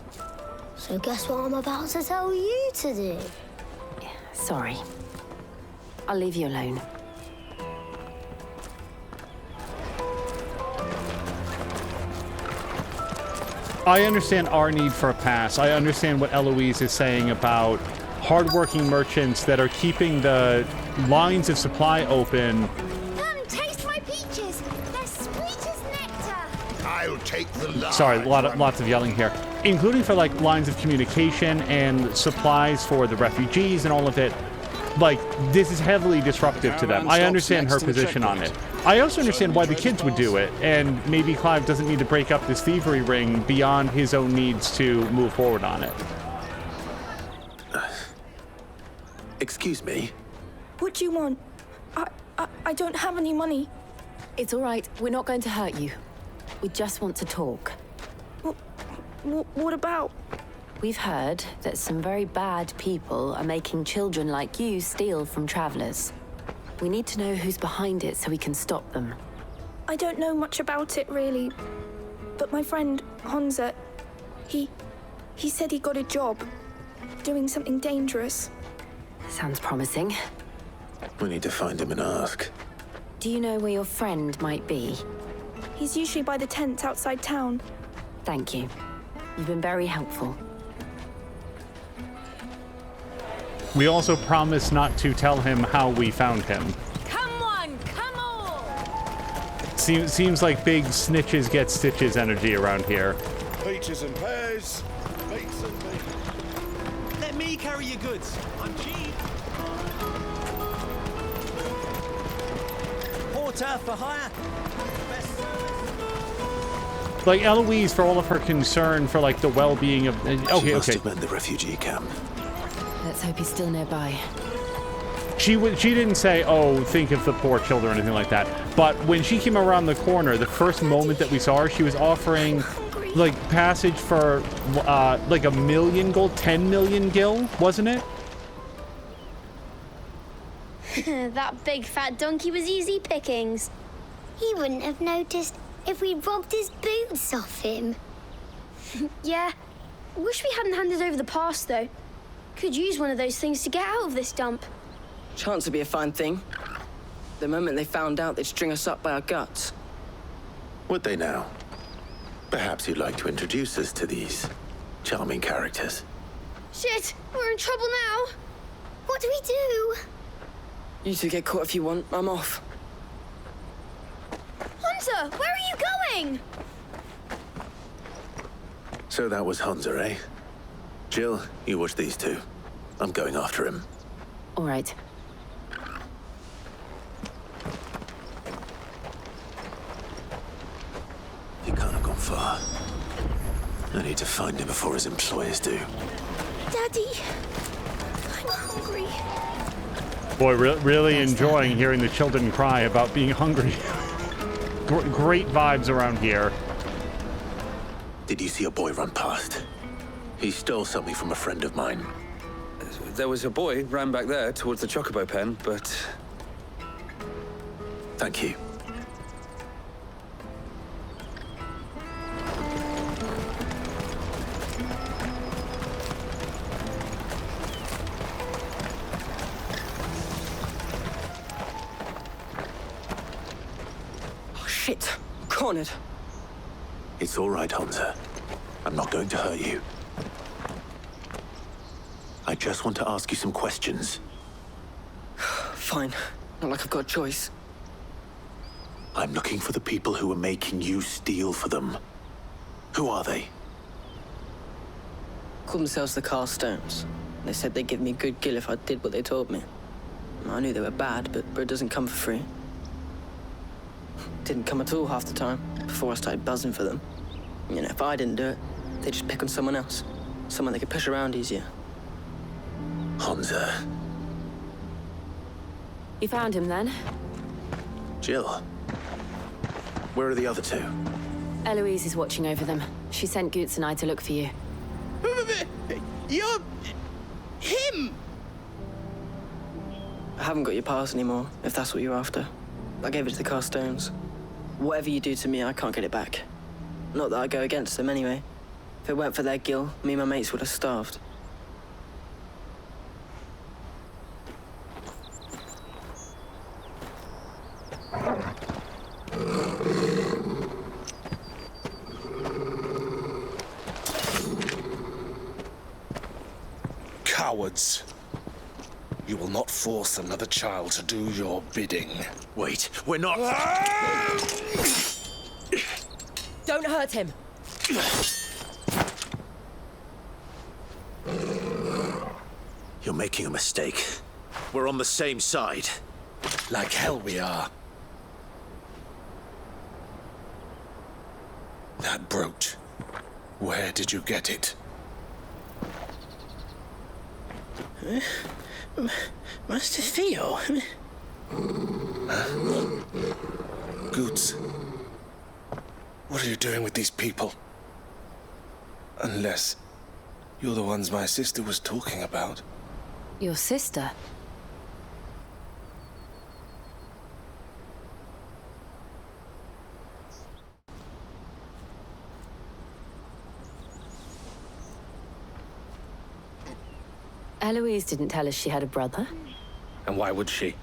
So guess what I'm about to tell you to do? Sorry. I'll leave you alone. I understand our need for a pass. I understand what Eloise is saying about hardworking merchants that are keeping the lines of supply open. Come, taste my peaches. They're sweet as nectar. I'll take the line. Sorry, lots of yelling here. Including for like lines of communication and supplies for the refugees and all of it. Like, this is heavily disruptive to them. I understand her position on it. I also understand why the kids would do it, and maybe Clive doesn't need to break up this thievery ring beyond his own needs to move forward on it. Excuse me? What do you want? I don't have any money. It's all right. We're not going to hurt you. We just want to talk. What about? We've heard that some very bad people are making children like you steal from travelers. We need to know who's behind it so we can stop them. I don't know much about it, really. But my friend, Hansa, he said he got a job doing something dangerous. Sounds promising. We need to find him and ask. Do you know where your friend might be? He's usually by the tents outside town. Thank you. You've been very helpful. We also promise not to tell him how we found him. Come on, come on! Seems like big snitches get stitches energy around here. Peaches and pears. Meats and meat. Let me carry your goods. I'm cheap. Porter for hire. Like Eloise, for all of her concern for like the well-being of. She must have been the refugee camp. Let's hope he's still nearby. She didn't say, "Oh, think of the poor children" or anything like that. But when she came around the corner, the first moment that we saw her, she was offering like passage for like 1 million gold, 10 million gil, wasn't it? That big fat donkey was easy pickings. He wouldn't have noticed if we robbed his boots off him. Yeah. Wish we hadn't handed over the pass, though. Could use one of those things to get out of this dump. Chance would be a fine thing. The moment they found out, they'd string us up by our guts. Would they now? Perhaps you'd like to introduce us to these charming characters. Shit, we're in trouble now. What do we do? You two get caught if you want. I'm off. Hunter, where are you going? So that was Hansa, eh? Jill, you watch these two. I'm going after him. All right. He can't have gone far. I need to find him before his employers do. Daddy, I'm hungry. Boy, really enjoying hearing the children cry about being hungry. Great vibes around here. Did you see a boy run past? He stole something from a friend of mine. There was a boy ran back there towards the chocobo pen, but... Thank you. Oh, shit. Cornered. It's all right, Hansa. I'm not going to hurt you. I just want to ask you some questions. Fine. Not like I've got a choice. I'm looking for the people who are making you steal for them. Who are they? Called themselves the Carstones. They said they'd give me a good gill if I did what they told me. I knew they were bad, but bread doesn't come for free. Didn't come at all half the time, before I started buzzing for them. You know, if I didn't do it, they'd just pick on someone else. Someone they could push around easier. Hansa. You found him then? Jill. Where are the other two? Eloise is watching over them. She sent Goots and I to look for you. You're... him! I haven't got your pass anymore, if that's what you're after. I gave it to the Carstones. Whatever you do to me, I can't get it back. Not that I go against them anyway. If it weren't for their guild, me and my mates would have starved. Cowards. You will not force another child to do your bidding. Wait, we're not... Don't hurt him. You're making a mistake. We're on the same side. Like hell we are. That brooch. Where did you get it? Master Theo? Goots. What are you doing with these people? Unless you're the ones my sister was talking about. Your sister? Eloise didn't tell us she had a brother. And why would she?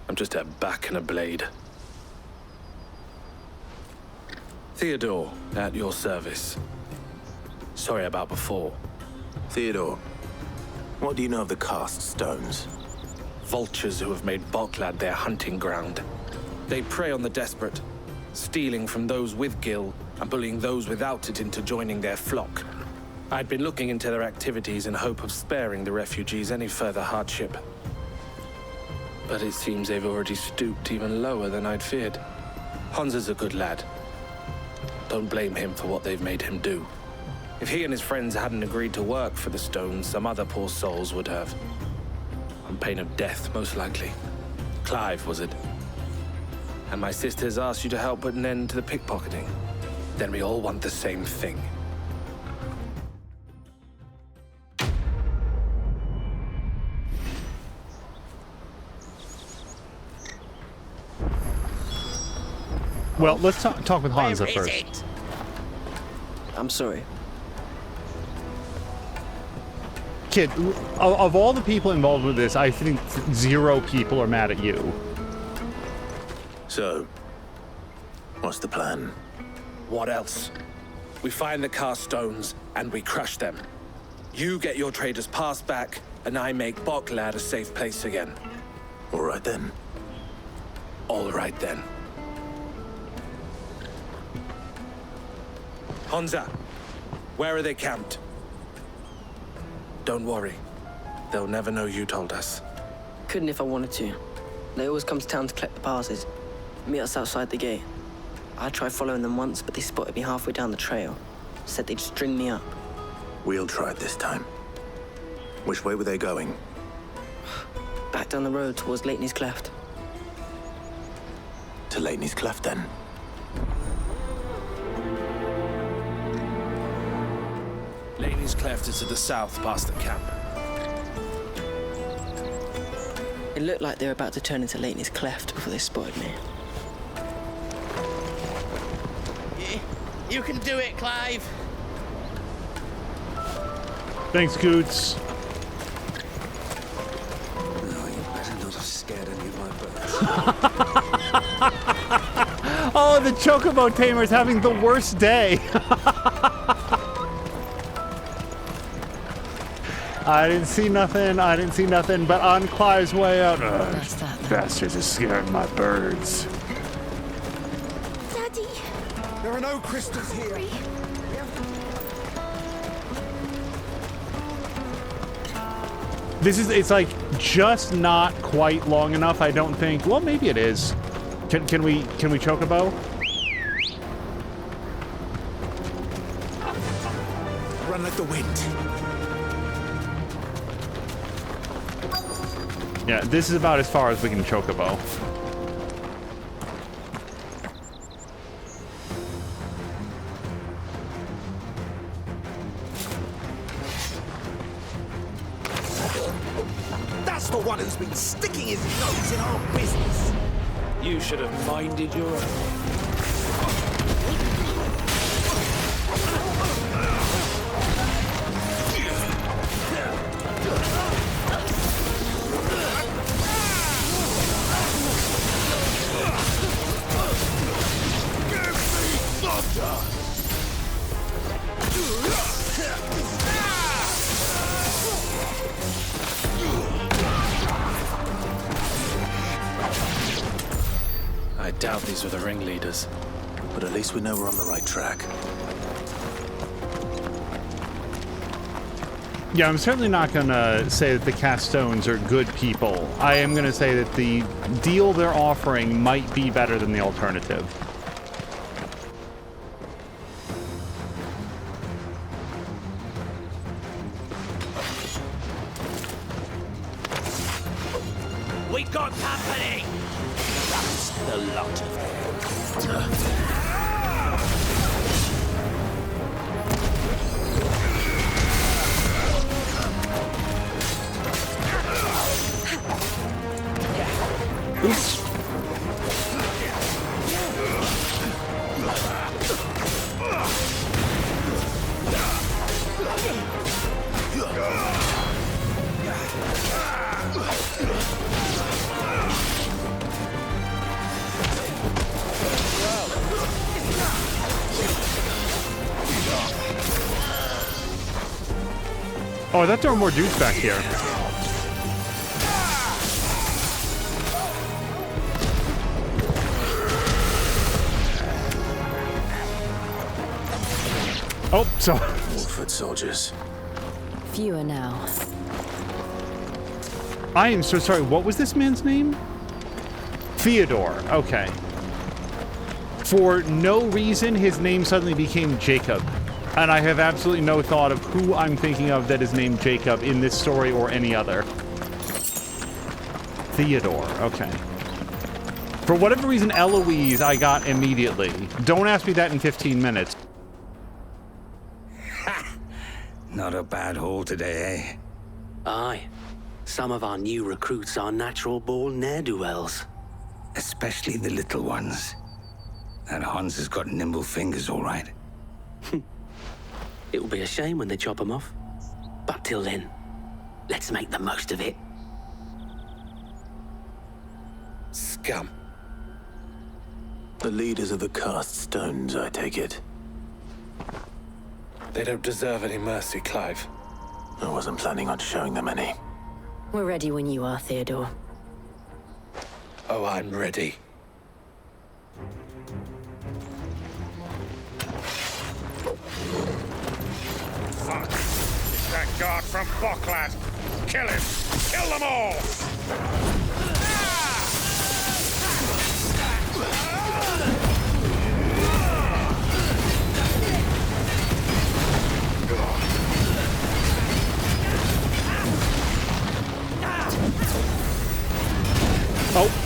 I'm just her back and a blade. Theodore, at your service. Sorry about before. Theodore, what do you know of the cast stones? Vultures who have made Boklad their hunting ground. They prey on the desperate, stealing from those with gil and bullying those without it into joining their flock. I'd been looking into their activities in hope of sparing the refugees any further hardship. But it seems they've already stooped even lower than I'd feared. Hansa's a good lad. Don't blame him for what they've made him do. If he and his friends hadn't agreed to work for the stones, some other poor souls would have. On pain of death, most likely. Clive, was it? And my sisters asked you to help put an end to the pickpocketing. Then we all want the same thing. Well, let's talk with Hansa first. I'm sorry. Kid, of all the people involved with this, I think 0 people are mad at you. So, what's the plan? What else? We find the cast stones and we crush them. You get your trader's pass back, and I make Boklad a safe place again. All right then. All right then. Hansa, where are they camped? Don't worry. They'll never know you told us. Couldn't if I wanted to. They always come to town to collect the passes. Meet us outside the gate. I tried following them once, but they spotted me halfway down the trail. Said they'd string me up. We'll try it this time. Which way were they going? Back down the road towards Leitney's Cleft. To Leitney's Cleft, then? Leitney's Cleft is to the south, past the camp. It looked like they were about to turn into Leitney's Cleft before they spotted me. You can do it, Clive! Thanks, Goots. No, you better not have scared any of my birds. Oh, the Chocobo Tamer's having the worst day. I didn't see nothing, but on Clive's way out, bastards are scaring my birds. Daddy! There are no crystals here. It's like just not quite long enough, I don't think. Well, maybe it is. Can we Chocobo? Run like the wind. Yeah, this is about as far as we can Chocobo. the one who's been sticking his nose in our business. You should have minded your own. I doubt these were the ringleaders. But at least we know we're on the right track. Yeah, I'm certainly not going to say that the Castones are good people. I am going to say that the deal they're offering might be better than the alternative. We got company! That's the lot of them. Oops. Oh, I thought there were more dudes back here. Oh, so... Wolford soldiers. Fewer now. I am so sorry. What was this man's name? Theodore. Okay. For no reason, his name suddenly became Jacob. And I have absolutely no thought of who I'm thinking of that is named Jacob in this story or any other. Theodore. Okay. For whatever reason, Eloise I got immediately. Don't ask me that in 15 minutes. Not a bad haul today, eh? Aye. Some of our new recruits are natural-born ne'er-do-wells. Especially the little ones. That Hans has got nimble fingers, all right. It will be a shame when they chop them off. But till then, let's make the most of it. Scum. The leaders of the cast stones, I take it. They don't deserve any mercy, Clive. I wasn't planning on showing them any. We're ready when you are, Theodore. Oh, I'm ready. Fuck! It's that guard from Boklad! Kill him! Kill them all! Oh.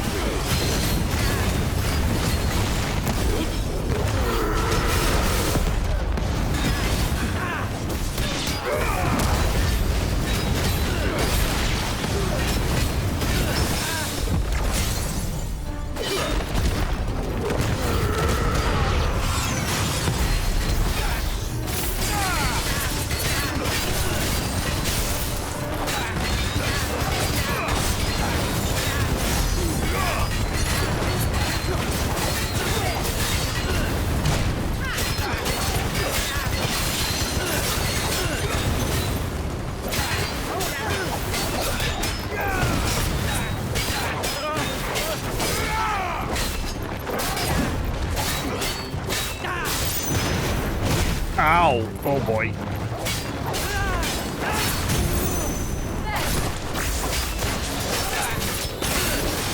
Ow! Oh boy.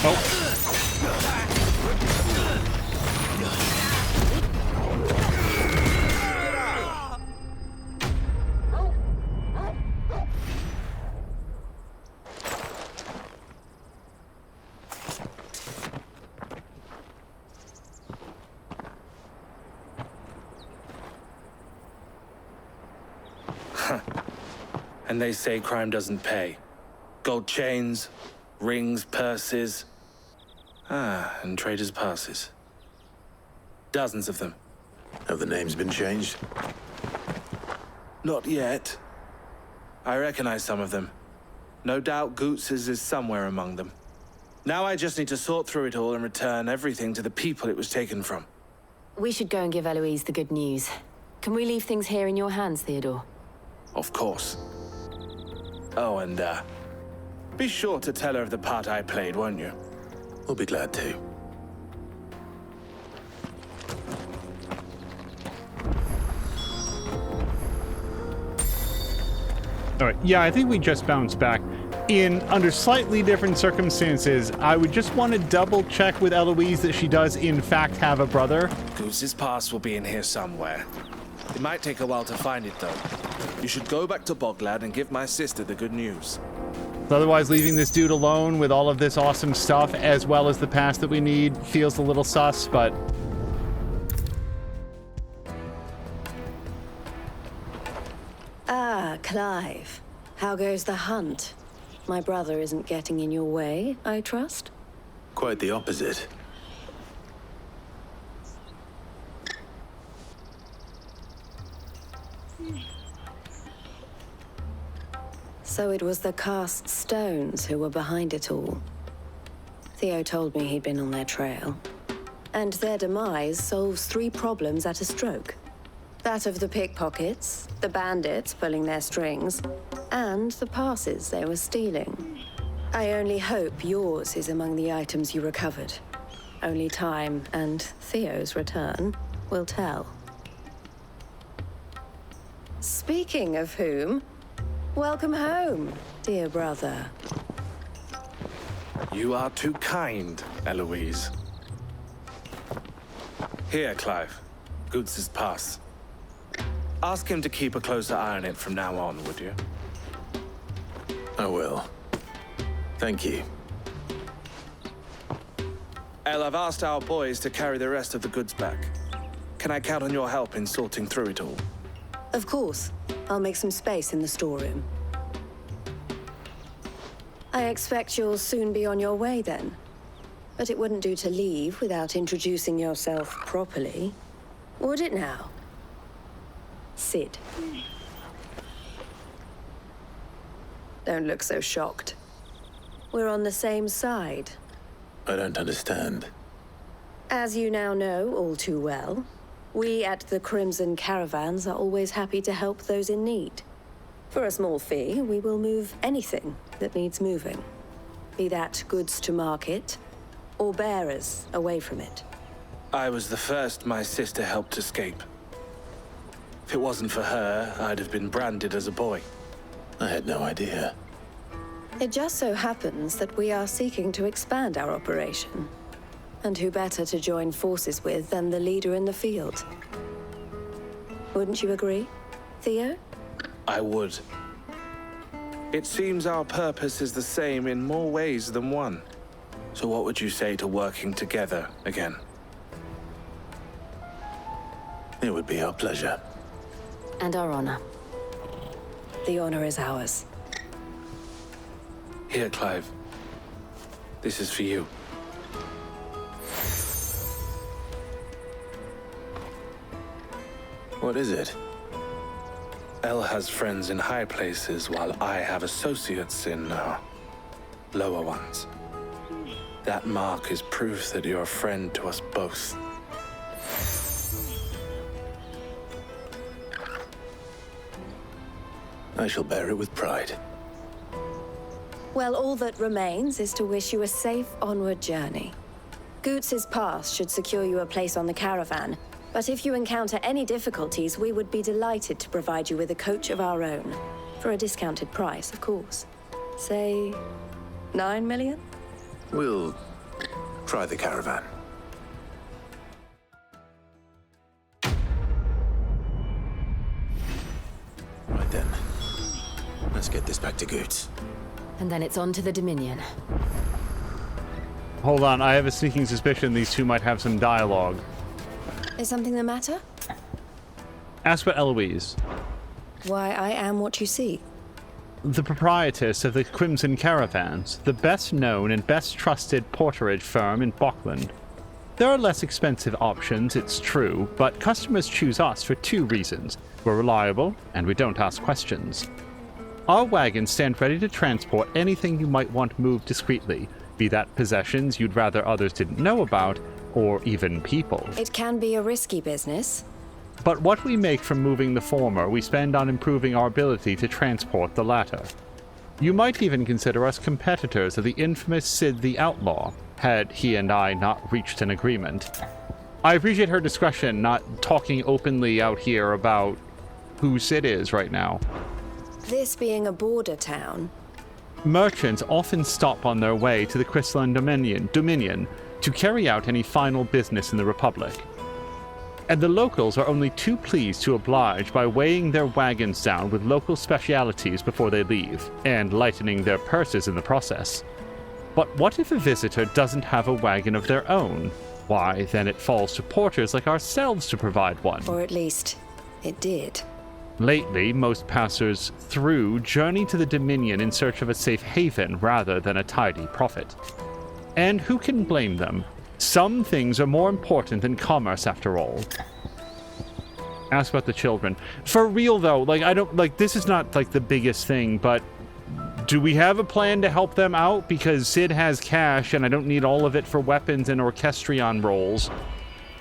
Oh. And they say crime doesn't pay. Gold chains, rings, purses. And traders' passes. Dozens of them. Have the names been changed? Not yet. I recognize some of them. No doubt Goots's is somewhere among them. Now I just need to sort through it all and return everything to the people it was taken from. We should go and give Eloise the good news. Can we leave things here in your hands, Theodore? Of course. Oh, and be sure to tell her of the part I played, won't you? We'll be glad to. All right. Yeah, I think we just bounced back. Under slightly different circumstances, I would just want to double check with Eloise that she does in fact have a brother. Goose's pass will be in here somewhere. It might take a while to find it, though. You should go back to Boglad and give my sister the good news. Otherwise, leaving this dude alone with all of this awesome stuff, as well as the pass that we need, feels a little sus, but... Ah, Clive. How goes the hunt? My brother isn't getting in your way, I trust? Quite the opposite. So it was the cast stones who were behind it all. Theo told me he'd been on their trail. And their demise solves 3 problems at a stroke. That of the pickpockets, the bandits pulling their strings, and the passes they were stealing. I only hope yours is among the items you recovered. Only time and Theo's return will tell. Speaking of whom, welcome home, dear brother. You are too kind, Eloise. Here, Clive. Goots's pass. Ask him to keep a closer eye on it from now on, would you? I will. Thank you. El, I've asked our boys to carry the rest of the goods back. Can I count on your help in sorting through it all? Of course. I'll make some space in the storeroom. I expect you'll soon be on your way then. But it wouldn't do to leave without introducing yourself properly. Would it now? Sid. Don't look so shocked. We're on the same side. I don't understand. As you now know all too well, we at the Crimson Caravans are always happy to help those in need. For a small fee, we will move anything that needs moving. Be that goods to market, or bearers away from it. I was the first my sister helped escape. If it wasn't for her, I'd have been branded as a boy. I had no idea. It just so happens that we are seeking to expand our operation. And who better to join forces with than the leader in the field? Wouldn't you agree, Theo? I would. It seems our purpose is the same in more ways than one. So what would you say to working together again? It would be our pleasure. And our honor. The honor is ours. Here, Clive. This is for you. What is it? El has friends in high places, while I have associates in, lower ones. That mark is proof that you're a friend to us both. I shall bear it with pride. Well, all that remains is to wish you a safe onward journey. Goots's pass should secure you a place on the caravan, but if you encounter any difficulties, we would be delighted to provide you with a coach of our own. For a discounted price, of course. Say, 9 million? We'll try the caravan. Right then. Let's get this back to Goots. And then it's on to the Dominion. Hold on, I have a sneaking suspicion these two might have some dialogue. Is something the matter? Ask for Eloise. Why, I am what you see. the proprietress of the Crimson Caravans, the best known and best trusted porterage firm in Bokland. There are less expensive options, it's true, but customers choose us for two reasons. We're reliable, and we don't ask questions. Our wagons stand ready to transport anything you might want moved discreetly, be that possessions you'd rather others didn't know about, or even people. It can be a risky business. But what we make from moving the former, we spend on improving our ability to transport the latter. You might even consider us competitors of the infamous Sid the Outlaw, had he and I not reached an agreement. I appreciate her discretion not talking openly out here about who Sid is right now. This being a border town. Merchants often stop on their way to the Crystalline Dominion to carry out any final business in the Republic. And the locals are only too pleased to oblige by weighing their wagons down with local specialities before they leave, and lightening their purses in the process. But what if a visitor doesn't have a wagon of their own? Why, then it falls to porters like ourselves to provide one. Or at least, it did. Lately, most passers through journey to the Dominion in search of a safe haven rather than a tidy profit. And who can blame them? Some things are more important than commerce, after all. Ask about the children. For real, though, this is not, the biggest thing, but do we have a plan to help them out? Because Sid has cash, and I don't need all of it for weapons and orchestrion rolls.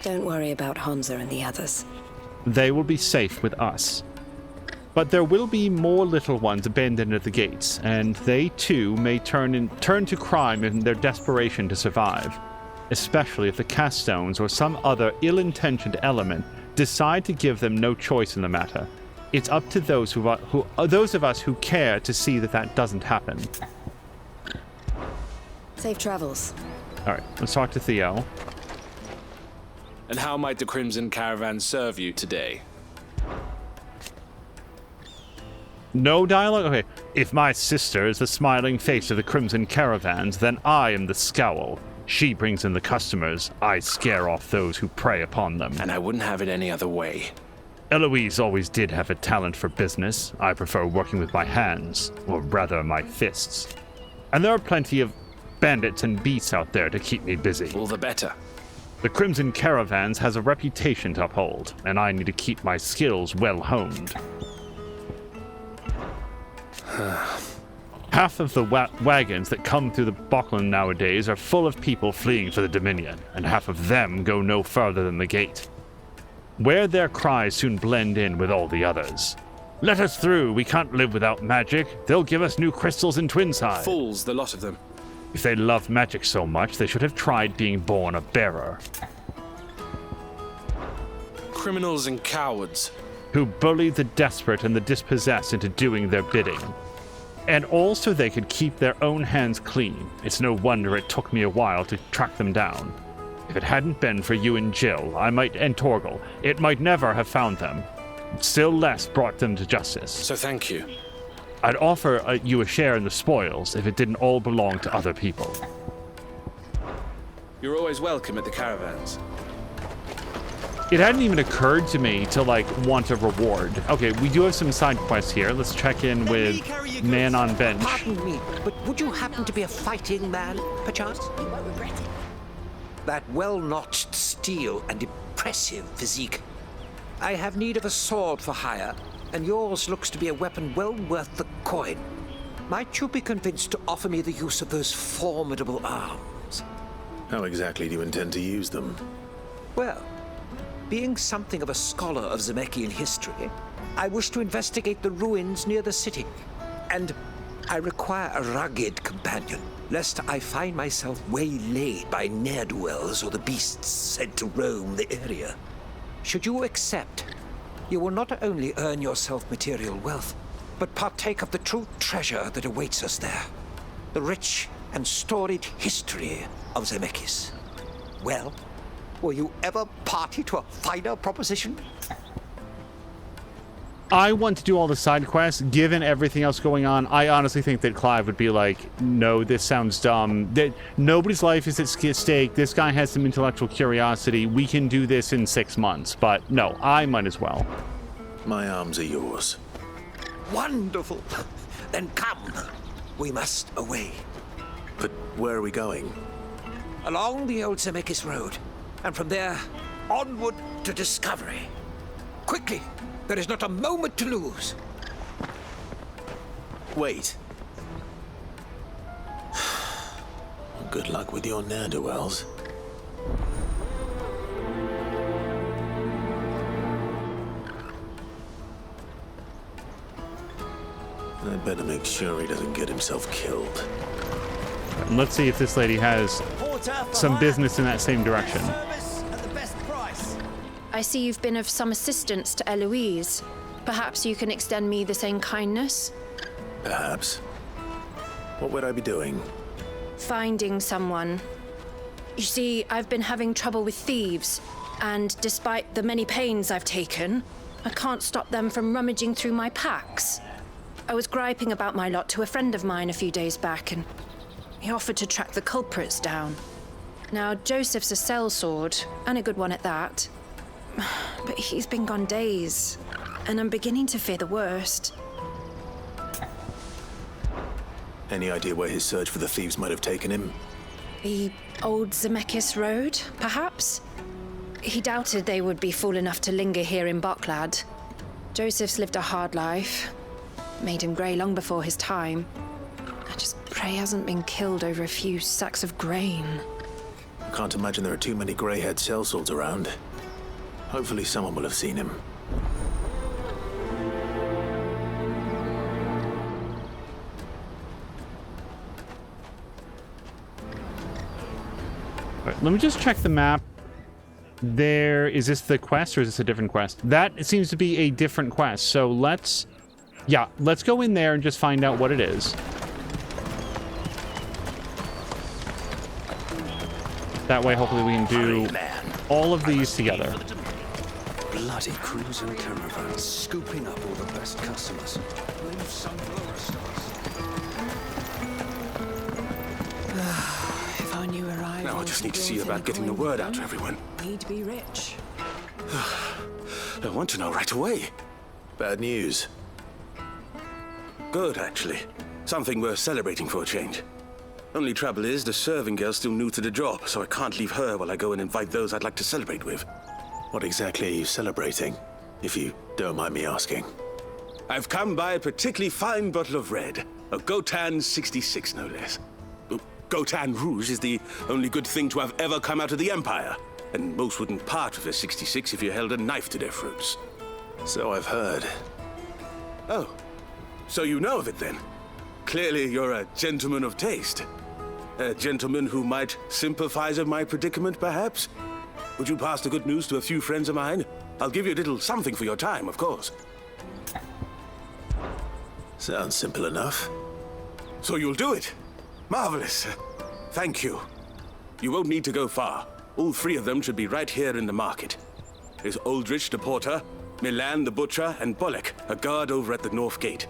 Don't worry about Hansa and the others. They will be safe with us. But there will be more little ones abandoned at the gates, and they too may turn to crime in their desperation to survive, especially if the Caststones or some other ill-intentioned element decide to give them no choice in the matter. It's up to those those of us who care to see that doesn't happen. Safe travels. All right, let's talk to Theo. And how might the Crimson Caravan serve you today? No dialogue? Okay. If my sister is the smiling face of the Crimson Caravans, then I am the scowl. She brings in the customers. I scare off those who prey upon them. And I wouldn't have it any other way. Eloise always did have a talent for business. I prefer working with my hands, or rather my fists. And there are plenty of bandits and beasts out there to keep me busy. All the better. The Crimson Caravans has a reputation to uphold, and I need to keep my skills well honed. Half of the wagons that come through the Bokland nowadays are full of people fleeing for the Dominion, and half of them go no further than the gate, where their cries soon blend in with all the others. Let us through, we can't live without magic. They'll give us new crystals in Twinside. Fools, the lot of them. If they love magic so much, they should have tried being born a bearer. Criminals and cowards. Who bully the desperate and the dispossessed into doing their bidding. And all so they could keep their own hands clean. It's no wonder it took me a while to track them down. If it hadn't been for you and Jill, and Torgal, it might never have found them. Still less brought them to justice. So thank you. I'd offer you a share in the spoils if it didn't all belong to other people. You're always welcome at the caravans. It hadn't even occurred to me to, want a reward. Okay, we do have some side quests here. Let's check in with Man on Bench. Pardon me, but would you happen to be a fighting man, perchance? You won't regret it. That well-notched steel and impressive physique. I have need of a sword for hire, and yours looks to be a weapon well worth the coin. Might you be convinced to offer me the use of those formidable arms? How exactly do you intend to use them? Well, being something of a scholar of Zemeckis history, I wish to investigate the ruins near the city. And I require a rugged companion, lest I find myself waylaid by ne'er-do-wells or the beasts said to roam the area. Should you accept, you will not only earn yourself material wealth, but partake of the true treasure that awaits us there. The rich and storied history of Zemeckis. Well, will you ever party to a finer proposition? I want to do all the side quests. Given everything else going on, I honestly think that Clive would be like, no, this sounds dumb. That nobody's life is at stake. This guy has some intellectual curiosity. We can do this in 6 months. But no, I might as well. My arms are yours. Wonderful. then come. We must away. But where are we going? Along the old Zemeckis Road, and from there, onward to discovery. Quickly! There is not a moment to lose. Wait. Good luck with your ne'er-do-wells. I'd better make sure he doesn't get himself killed. And let's see if this lady has some business in that same direction. I see you've been of some assistance to Eloise. Perhaps you can extend me the same kindness? Perhaps. What would I be doing? Finding someone. You see, I've been having trouble with thieves, and despite the many pains I've taken, I can't stop them from rummaging through my packs. I was griping about my lot to a friend of mine a few days back, and he offered to track the culprits down. Now, Joseph's a sellsword, and a good one at that. But he's been gone days, and I'm beginning to fear the worst. Any idea where his search for the thieves might have taken him? The old Zemeckis Road, perhaps? He doubted they would be fool enough to linger here in Boklad. Joseph's lived a hard life. Made him grey long before his time. I just pray he hasn't been killed over a few sacks of grain. I can't imagine there are too many grey-haired sellswords around. Hopefully someone will have seen him. Right, let me just check the map. Is this the quest or is this a different quest? That seems to be a different quest. So let's go in there and just find out what it is. That way, hopefully we can do all of these together. Bloody cruising caravans, scooping up all the best customers. If I knew where I Now I just need to see about getting the word out to everyone. We'd be rich. I want to know right away. Bad news. Good, actually. Something worth celebrating for a change. Only trouble is, the serving girl's still new to the job, so I can't leave her while I go and invite those I'd like to celebrate with. What exactly are you celebrating, if you don't mind me asking? I've come by a particularly fine bottle of red. A Gotan 66, no less. Gotan Rouge is the only good thing to have ever come out of the Empire. And most wouldn't part with a 66 if you held a knife to their throats. So I've heard. Oh, so you know of it then? Clearly you're a gentleman of taste. A gentleman who might sympathize with my predicament, perhaps? Would you pass the good news to a few friends of mine? I'll give you a little something for your time, of course. Sounds simple enough. So you'll do it? Marvelous. Thank you. You won't need to go far. All three of them should be right here in the market. There's Aldrich the porter, Milan the butcher, and Bolek, a guard over at the north gate.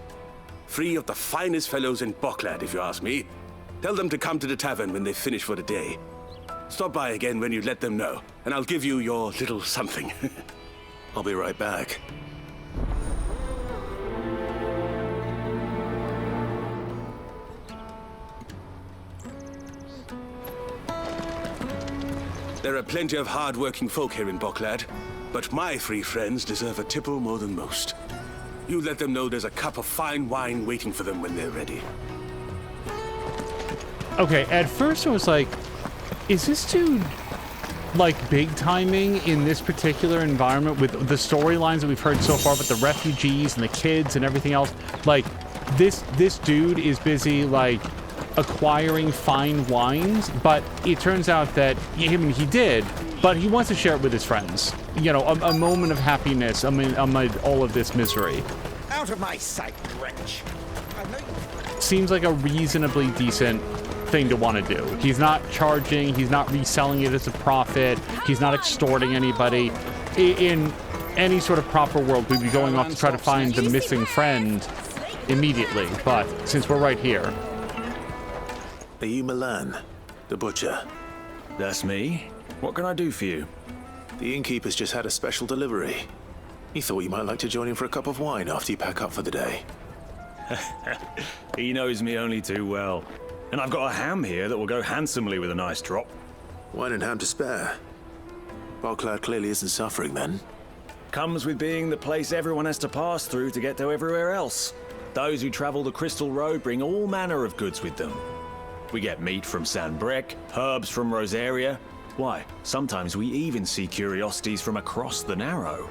Three of the finest fellows in Boklad, if you ask me. Tell them to come to the tavern when they finish for the day. Stop by again when you let them know, and I'll give you your little something. I'll be right back. There are plenty of hard-working folk here in Boklad, but my three friends deserve a tipple more than most. You let them know there's a cup of fine wine waiting for them when they're ready. Okay, at first I was like, is this dude like big timing in this particular environment with the storylines that we've heard so far with the refugees and the kids and everything else? Like, this dude is busy like acquiring fine wines, but it turns out that he did, but he wants to share it with his friends. You know, a moment of happiness amid all of this misery. Out of my sight, wretch. Seems like a reasonably decent thing to want to do. He's not charging, he's not reselling it as a profit, he's not extorting anybody. In any sort of proper world, we'd be going off to try to find the missing friend immediately, but since we're right here. Are you Milan, the butcher? That's me. What can I do for you? The innkeeper's just had a special delivery. He thought you might like to join him for a cup of wine after you pack up for the day. He knows me only too well. And I've got a ham here that will go handsomely with a nice drop. Wine and ham to spare. Bocklad clearly isn't suffering then. Comes with being the place everyone has to pass through to get to everywhere else. Those who travel the Crystal Road bring all manner of goods with them. We get meat from Sanbrec, herbs from Rosaria. Why, sometimes we even see curiosities from across the Narrow.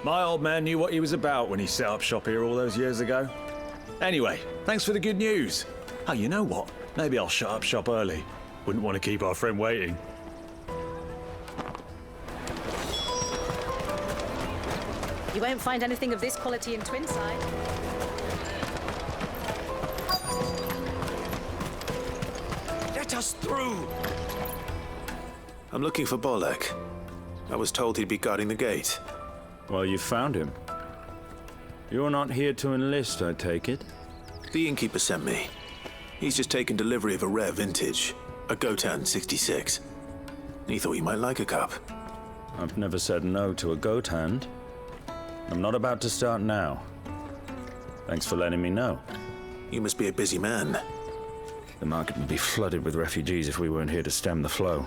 My old man knew what he was about when he set up shop here all those years ago. Anyway, thanks for the good news. Oh, you know what? Maybe I'll shut up shop early. Wouldn't want to keep our friend waiting. You won't find anything of this quality in Twinside. Let us through! I'm looking for Bolek. I was told he'd be guarding the gate. Well, you found him. You're not here to enlist, I take it? The innkeeper sent me. He's just taken delivery of a rare vintage, a Gotan 66. He thought you might like a cup. I've never said no to a goat hand. I'm not about to start now. Thanks for letting me know. You must be a busy man. The market would be flooded with refugees if we weren't here to stem the flow.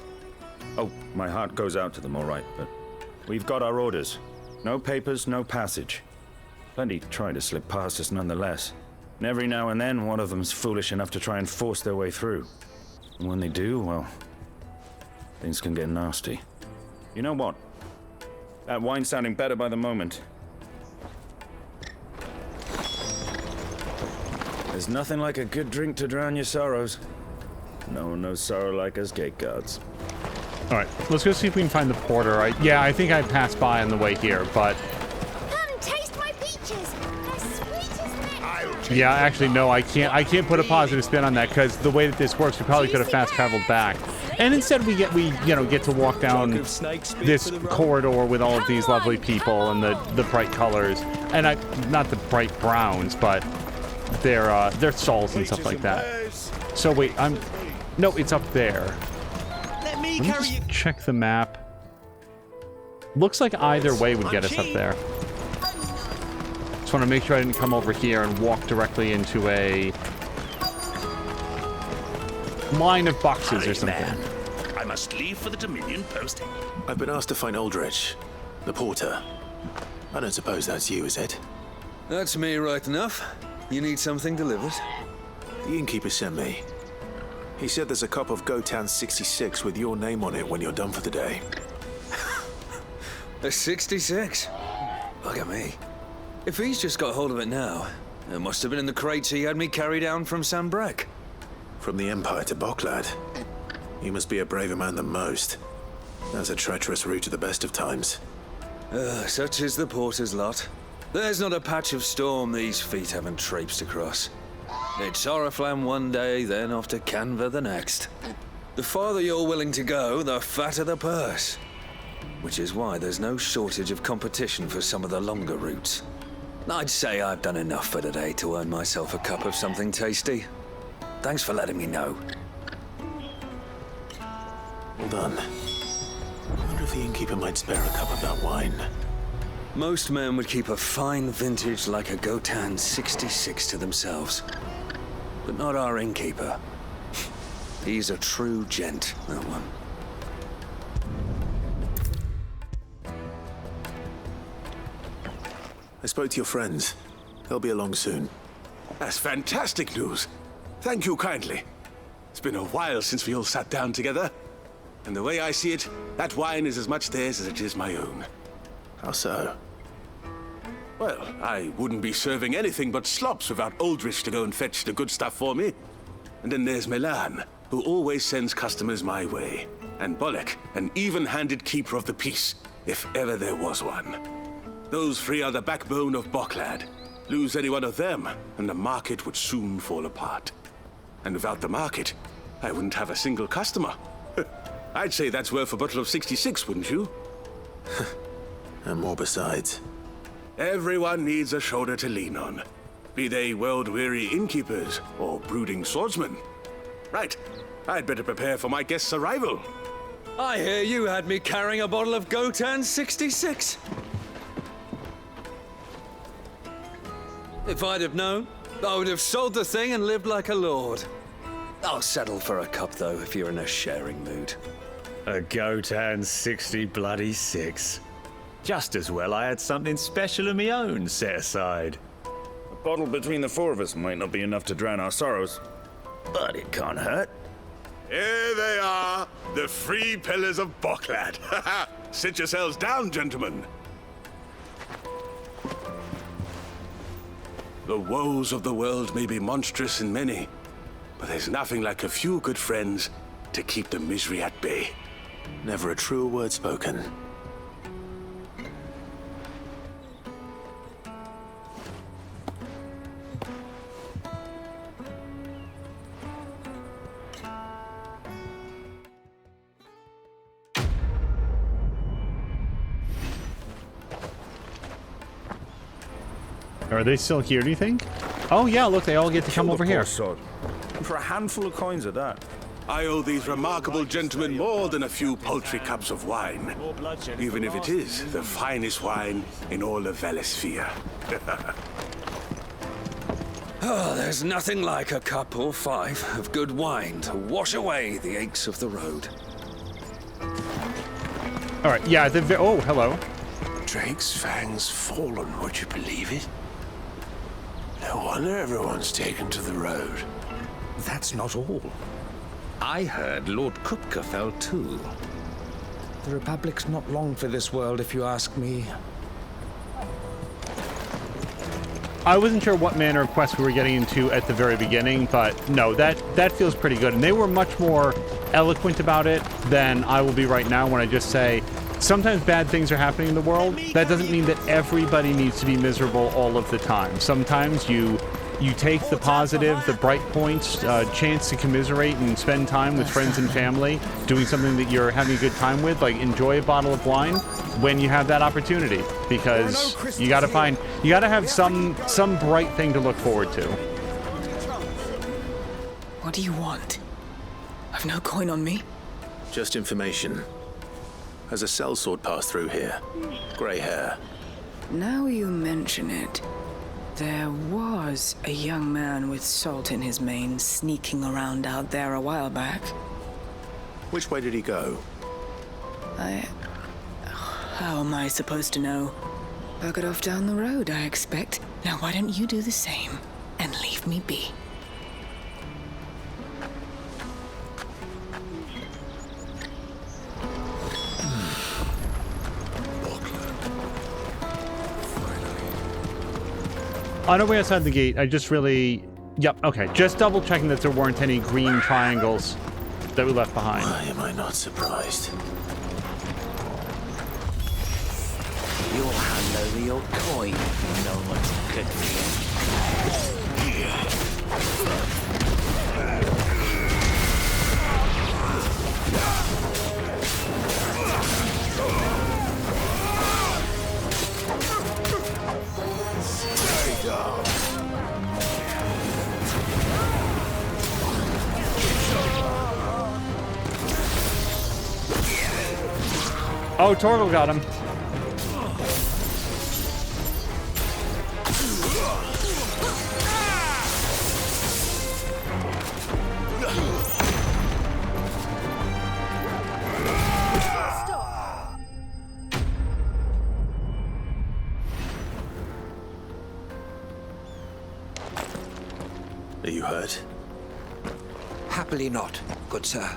Oh, my heart goes out to them, all right, but we've got our orders. No papers, no passage. Plenty try to slip past us nonetheless. And every now and then, one of them's foolish enough to try and force their way through. And when they do, well, things can get nasty. You know what? That wine's sounding better by the moment. There's nothing like a good drink to drown your sorrows. No one knows sorrow like us gate guards. All right, let's go see if we can find the porter. Yeah, I think I passed by on the way here, but... Come, taste my peaches. They're sweet as milk. Yeah, actually, no, I can't put a positive spin on that, because the way that this works, we probably could have fast traveled back. And instead we get to walk down this corridor with all of these lovely people and the bright colors. And not the bright browns, but their stalls and stuff like that. So wait, no, it's up there. Let me just check the map. Looks like either way would get us up there. Just want to make sure I didn't come over here and walk directly into a line of boxes or something. I must leave for the Dominion post. I've been asked to find Aldrich, the porter. I don't suppose that's you, is it? That's me right enough. You need something delivered? The innkeeper sent me. He said there's a cup of Gotan 66 with your name on it when you're done for the day. A 66? Look at me. If he's just got hold of it now, it must have been in the crates he had me carry down from Sanbrec. From the Empire to Bocklad. You must be a braver man than most. That's a treacherous route to the best of times. Such is the porter's lot. There's not a patch of storm these feet haven't traipsed across. It's Oriflamme one day, then off to Canva the next. The farther you're willing to go, the fatter the purse. Which is why there's no shortage of competition for some of the longer routes. I'd say I've done enough for today to earn myself a cup of something tasty. Thanks for letting me know. Well done. I wonder if the innkeeper might spare a cup of that wine. Most men would keep a fine vintage like a Gotan 66 to themselves. But not our innkeeper. He's a true gent, that one. I spoke to your friends. They'll be along soon. That's fantastic news. Thank you kindly. It's been a while since we all sat down together. And the way I see it, that wine is as much theirs as it is my own. How so? Well, I wouldn't be serving anything but slops without Aldrich to go and fetch the good stuff for me. And then there's Milan, who always sends customers my way. And Bolek, an even-handed keeper of the peace, if ever there was one. Those three are the backbone of Bocklad. Lose any one of them, and the market would soon fall apart. And without the market, I wouldn't have a single customer. I'd say that's worth a bottle of 66, wouldn't you? And more besides. Everyone needs a shoulder to lean on. Be they world-weary innkeepers or brooding swordsmen. Right, I'd better prepare for my guest's arrival. I hear you had me carrying a bottle of Gotan 66. If I'd have known, I would have sold the thing and lived like a lord. I'll settle for a cup, though, if you're in a sharing mood. A goat and 60 bloody 6. Just as well I had something special of my own set aside. A bottle between the four of us might not be enough to drown our sorrows, but it can't hurt. Here they are, the 3 pillars of Boklad. Sit yourselves down, gentlemen. The woes of the world may be monstrous and many, but there's nothing like a few good friends to keep the misery at bay. Never a truer word spoken. Are they still here, do you think? Oh yeah, look, they all get to come over here. Sword. For a handful of coins at that. I owe these remarkable gentlemen more than a few paltry cups of wine, even if it is the finest wine in all of Valisphere. Oh, there's nothing like a cup or 5 of good wine to wash away the aches of the road. All right, yeah, oh, hello. Drake's fangs fallen, would you believe it? No wonder everyone's taken to the road. That's not all. I heard Lord Kupka fell too. The Republic's not long for this world, if you ask me. I wasn't sure what manner of quest we were getting into at the very beginning, but no, that feels pretty good. And they were much more eloquent about it than I will be right now when I just say, sometimes bad things are happening in the world. That doesn't mean that everybody needs to be miserable all of the time. Sometimes you take the positive, the bright points, chance to commiserate and spend time with friends and family, doing something that you're having a good time with, like enjoy a bottle of wine when you have that opportunity, because you gotta have some bright thing to look forward to. What do you want? I've no coin on me. Just information. Has a sellsword passed through here? Grey hair. Now you mention it. There was a young man with salt in his mane sneaking around out there a while back. Which way did he go? How am I supposed to know? Buggered off down the road, I expect. Now why don't you do the same and leave me be? On our way outside the gate, I just really... Yep, okay. Just double checking that there weren't any green triangles that we left behind. Why am I not surprised? You'll hand over your coin, you know what's good for Oh, Torval got him. Are you hurt? Happily not, good sir.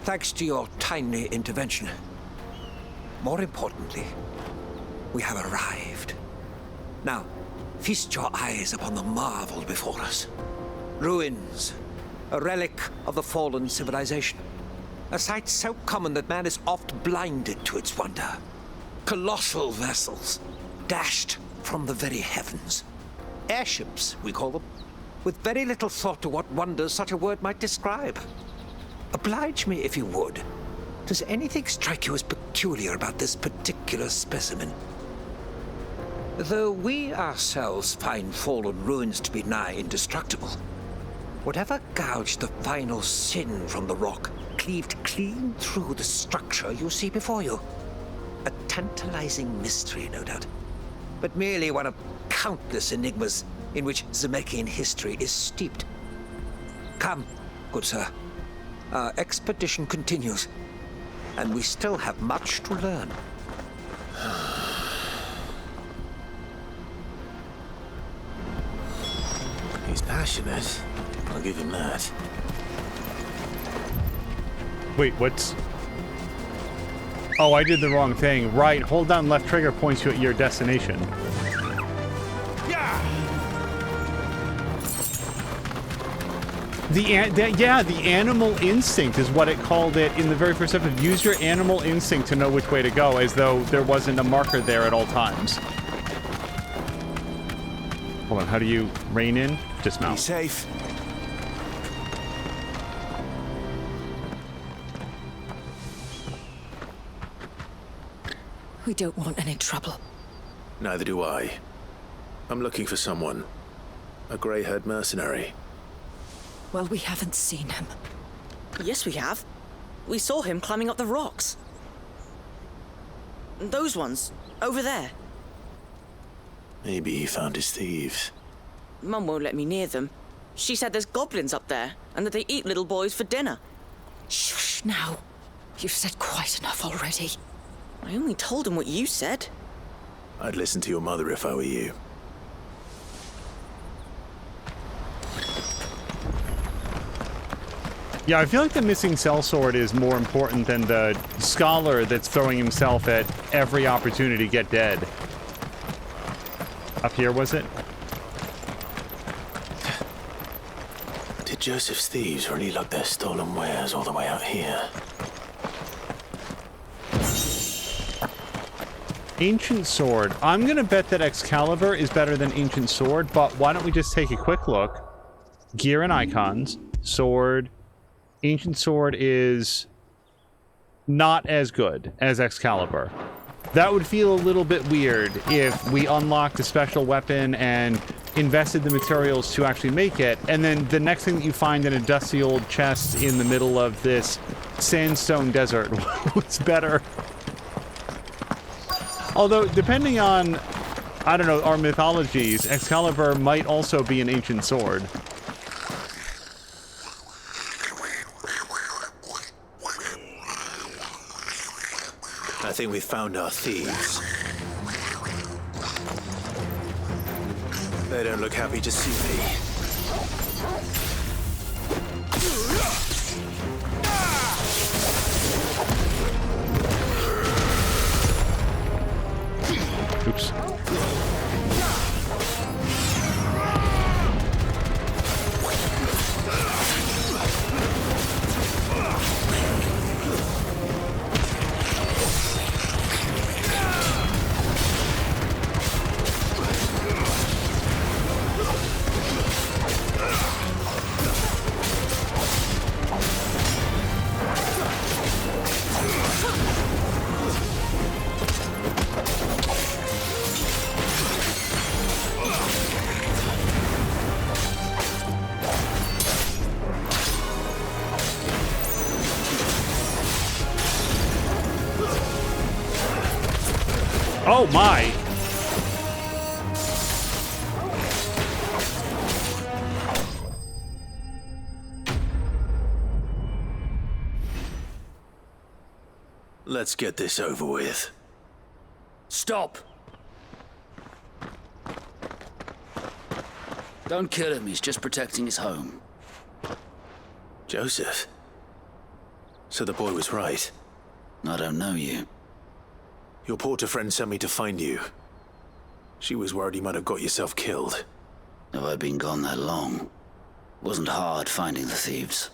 Thanks to your timely intervention. More importantly, we have arrived. Now, feast your eyes upon the marvel before us. Ruins, a relic of the fallen civilization. A sight so common that man is oft blinded to its wonder. Colossal vessels, dashed from the very heavens. Airships, we call them, with very little thought to what wonders such a word might describe. Oblige me if you would. Does anything strike you as peculiar about this particular specimen? Though we ourselves find fallen ruins to be nigh indestructible, whatever gouged the final sin from the rock cleaved clean through the structure you see before you. A tantalizing mystery, no doubt, but merely one of countless enigmas in which Zemeckis history is steeped. Come, good sir. Our expedition continues, and we still have much to learn. He's passionate. I'll give him that. Wait, what's... Oh, I did the wrong thing. Right, hold down left trigger points you at your destination. The animal instinct is what it called it in the very first episode. Use your animal instinct to know which way to go, as though there wasn't a marker there at all times. Hold on, how do you rein in? Dismount. Be safe. We don't want any trouble. Neither do I. I'm looking for someone. A grey-haired mercenary. Well, we haven't seen him. Yes, we have. We saw him climbing up the rocks. Those ones, over there. Maybe he found his thieves. Mum won't let me near them. She said there's goblins up there, and that they eat little boys for dinner. Shush now. You've said quite enough already. I only told him what you said. I'd listen to your mother if I were you. Yeah, I feel like the missing sellsword is more important than the scholar that's throwing himself at every opportunity to get dead. Up here, was it? Did Joseph's thieves really lug their stolen wares all the way out here? Ancient sword. I'm gonna bet that Excalibur is better than Ancient Sword, but why don't we just take a quick look? Gear and icons. Sword. Ancient Sword is not as good as Excalibur. That would feel a little bit weird if we unlocked a special weapon and invested the materials to actually make it, and then the next thing that you find in a dusty old chest in the middle of this sandstone desert was better. Although, depending on, I don't know, our mythologies, Excalibur might also be an ancient sword. I think we found our thieves. They don't look happy to see me. Oops. Oh my! Let's get this over with. Stop! Don't kill him, he's just protecting his home. Joseph? So the boy was right. I don't know you. Your porter friend sent me to find you. She was worried you might have got yourself killed. Have I been gone that long? Wasn't hard finding the thieves.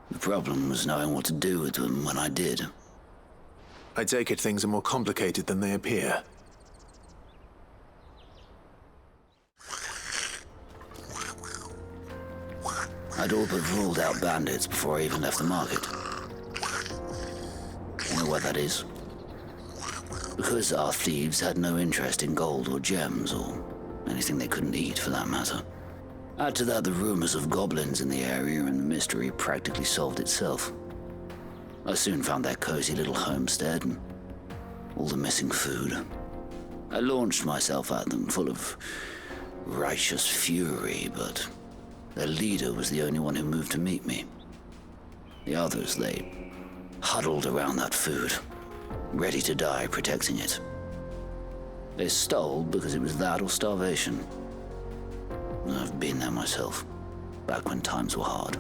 The problem was knowing what to do with them when I did. I take it things are more complicated than they appear. I'd all but ruled out bandits before I even left the market. You know what that is? Because our thieves had no interest in gold or gems or anything they couldn't eat for that matter. Add to that the rumors of goblins in the area and the mystery practically solved itself. I soon found their cozy little homestead and all the missing food. I launched myself at them full of righteous fury, but their leader was the only one who moved to meet me. The others, they huddled around that food, ready to die protecting it. They stole because it was that or starvation. I've been there myself, back when times were hard.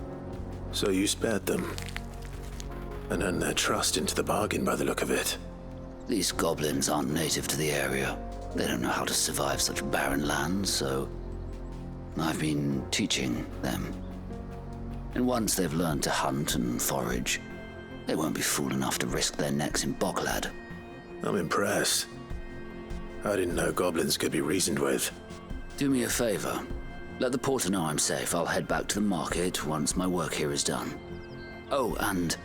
So you spared them, and earned their trust into the bargain by the look of it. These goblins aren't native to the area. They don't know how to survive such barren lands, so I've been teaching them. And once they've learned to hunt and forage, they won't be fool enough to risk their necks in Boklad. I'm impressed. I didn't know goblins could be reasoned with. Do me a favor. Let the porter know I'm safe. I'll head back to the market once my work here is done. Oh, and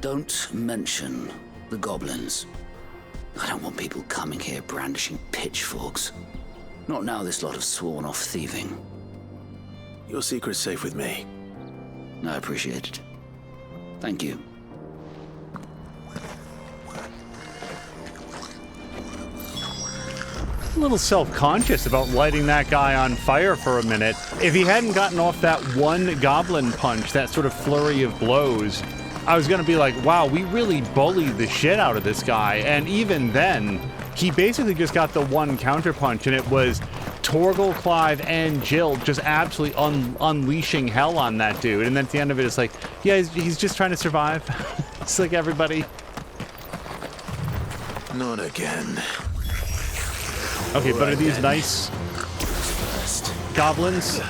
don't mention the goblins. I don't want people coming here brandishing pitchforks. Not now this lot have sworn off thieving. Your secret's safe with me. I appreciate it. Thank you. A little self-conscious about lighting that guy on fire for a minute. If he hadn't gotten off that one goblin punch, that sort of flurry of blows, I was going to be like, wow, we really bullied the shit out of this guy. And even then, he basically just got the one counterpunch, and it was Torgal, Clive, and Jill just absolutely unleashing hell on that dude. And then at the end of it, it's like, yeah, he's just trying to survive. It's like everybody. Not again. Okay, but are these nice goblins?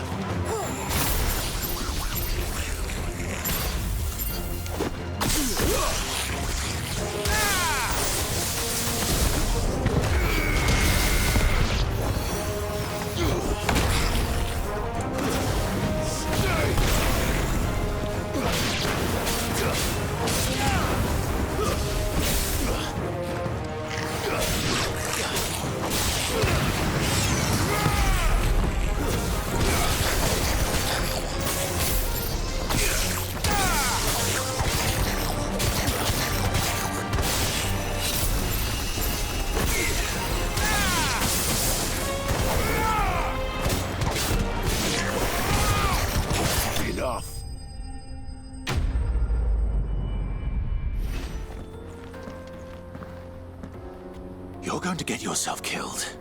You're going to get yourself killed.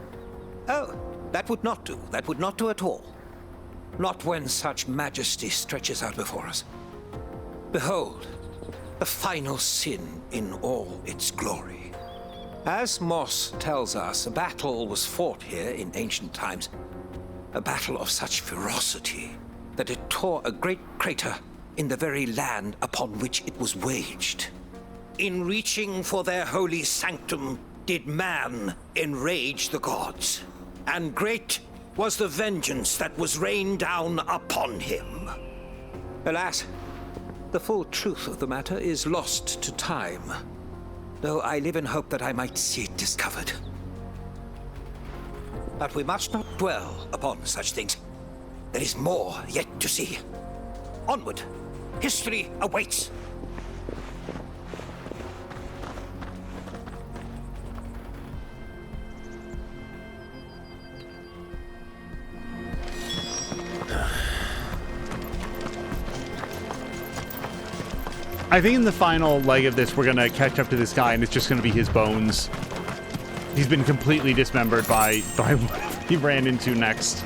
Oh, that would not do. That would not do at all. Not when such majesty stretches out before us. Behold, the final sin in all its glory. As Moss tells us, a battle was fought here in ancient times. A battle of such ferocity that it tore a great crater in the very land upon which it was waged. In reaching for their holy sanctum, did man enrage the gods, and great was the vengeance that was rained down upon him. Alas, the full truth of the matter is lost to time, though I live in hope that I might see it discovered. But we must not dwell upon such things. There is more yet to see. Onward, history awaits. I think in the final leg of this, we're going to catch up to this guy, and it's just going to be his bones. He's been completely dismembered by what he ran into next.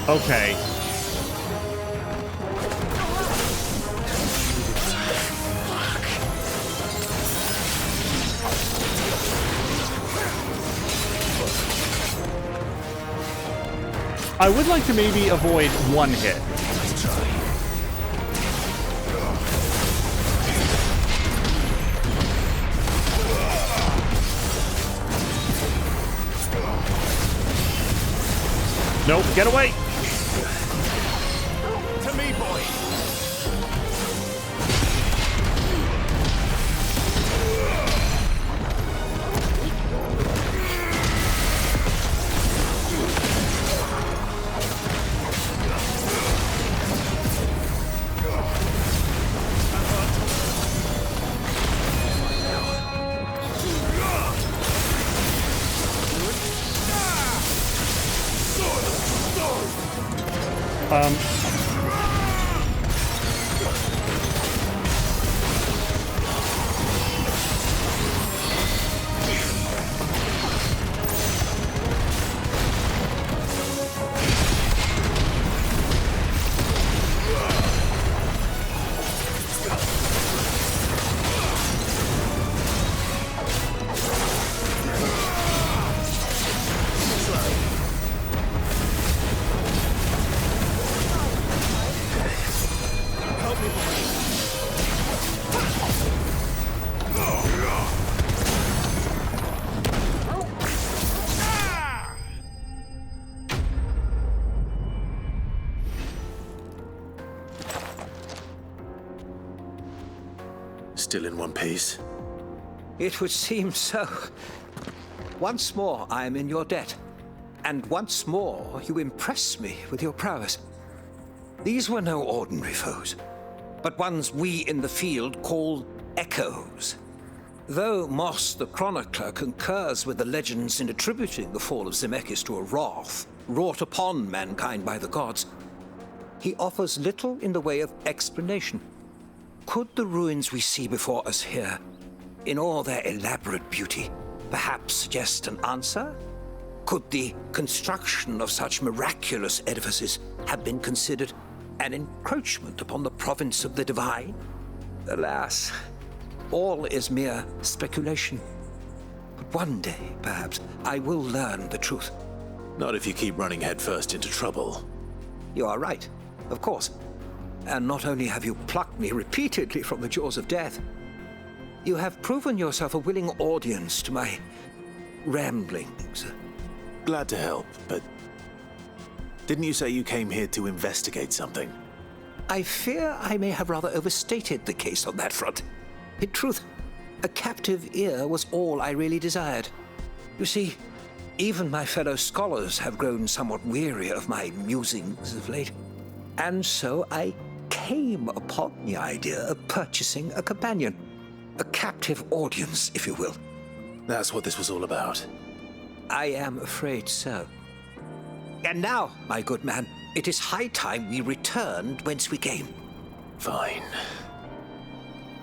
Okay. I would like to maybe avoid one hit. Nope, get away! To me, boy. Still in one piece? It would seem so. Once more, I am in your debt. And once more, you impress me with your prowess. These were no ordinary foes, but ones we in the field call echoes. Though Moss the Chronicler concurs with the legends in attributing the fall of Zemeckis to a wrath wrought upon mankind by the gods, he offers little in the way of explanation. Could the ruins we see before us here, in all their elaborate beauty, perhaps suggest an answer? Could the construction of such miraculous edifices have been considered an encroachment upon the province of the divine? Alas, all is mere speculation. But one day, perhaps, I will learn the truth. Not if you keep running headfirst into trouble. You are right, of course. And not only have you plucked me repeatedly from the jaws of death, you have proven yourself a willing audience to my ramblings. Glad to help, but didn't you say you came here to investigate something? I fear I may have rather overstated the case on that front. In truth, a captive ear was all I really desired. You see, even my fellow scholars have grown somewhat weary of my musings of late. And so I came upon the idea of purchasing a companion. A captive audience, if you will. That's what this was all about. I am afraid so. And now, my good man, it is high time we returned whence we came. Fine.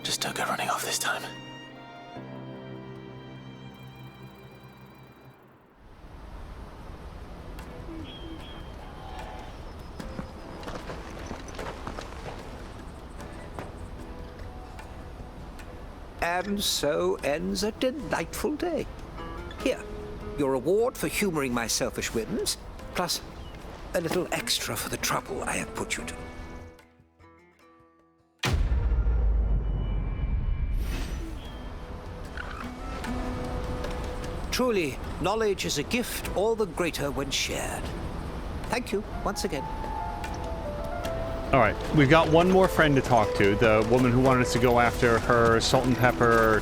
Just don't go running off this time. And so ends a delightful day. Here, your reward for humoring my selfish whims, plus a little extra for the trouble I have put you to. Truly, knowledge is a gift all the greater when shared. Thank you once again. All right, we've got one more friend to talk to, the woman who wanted us to go after her salt and pepper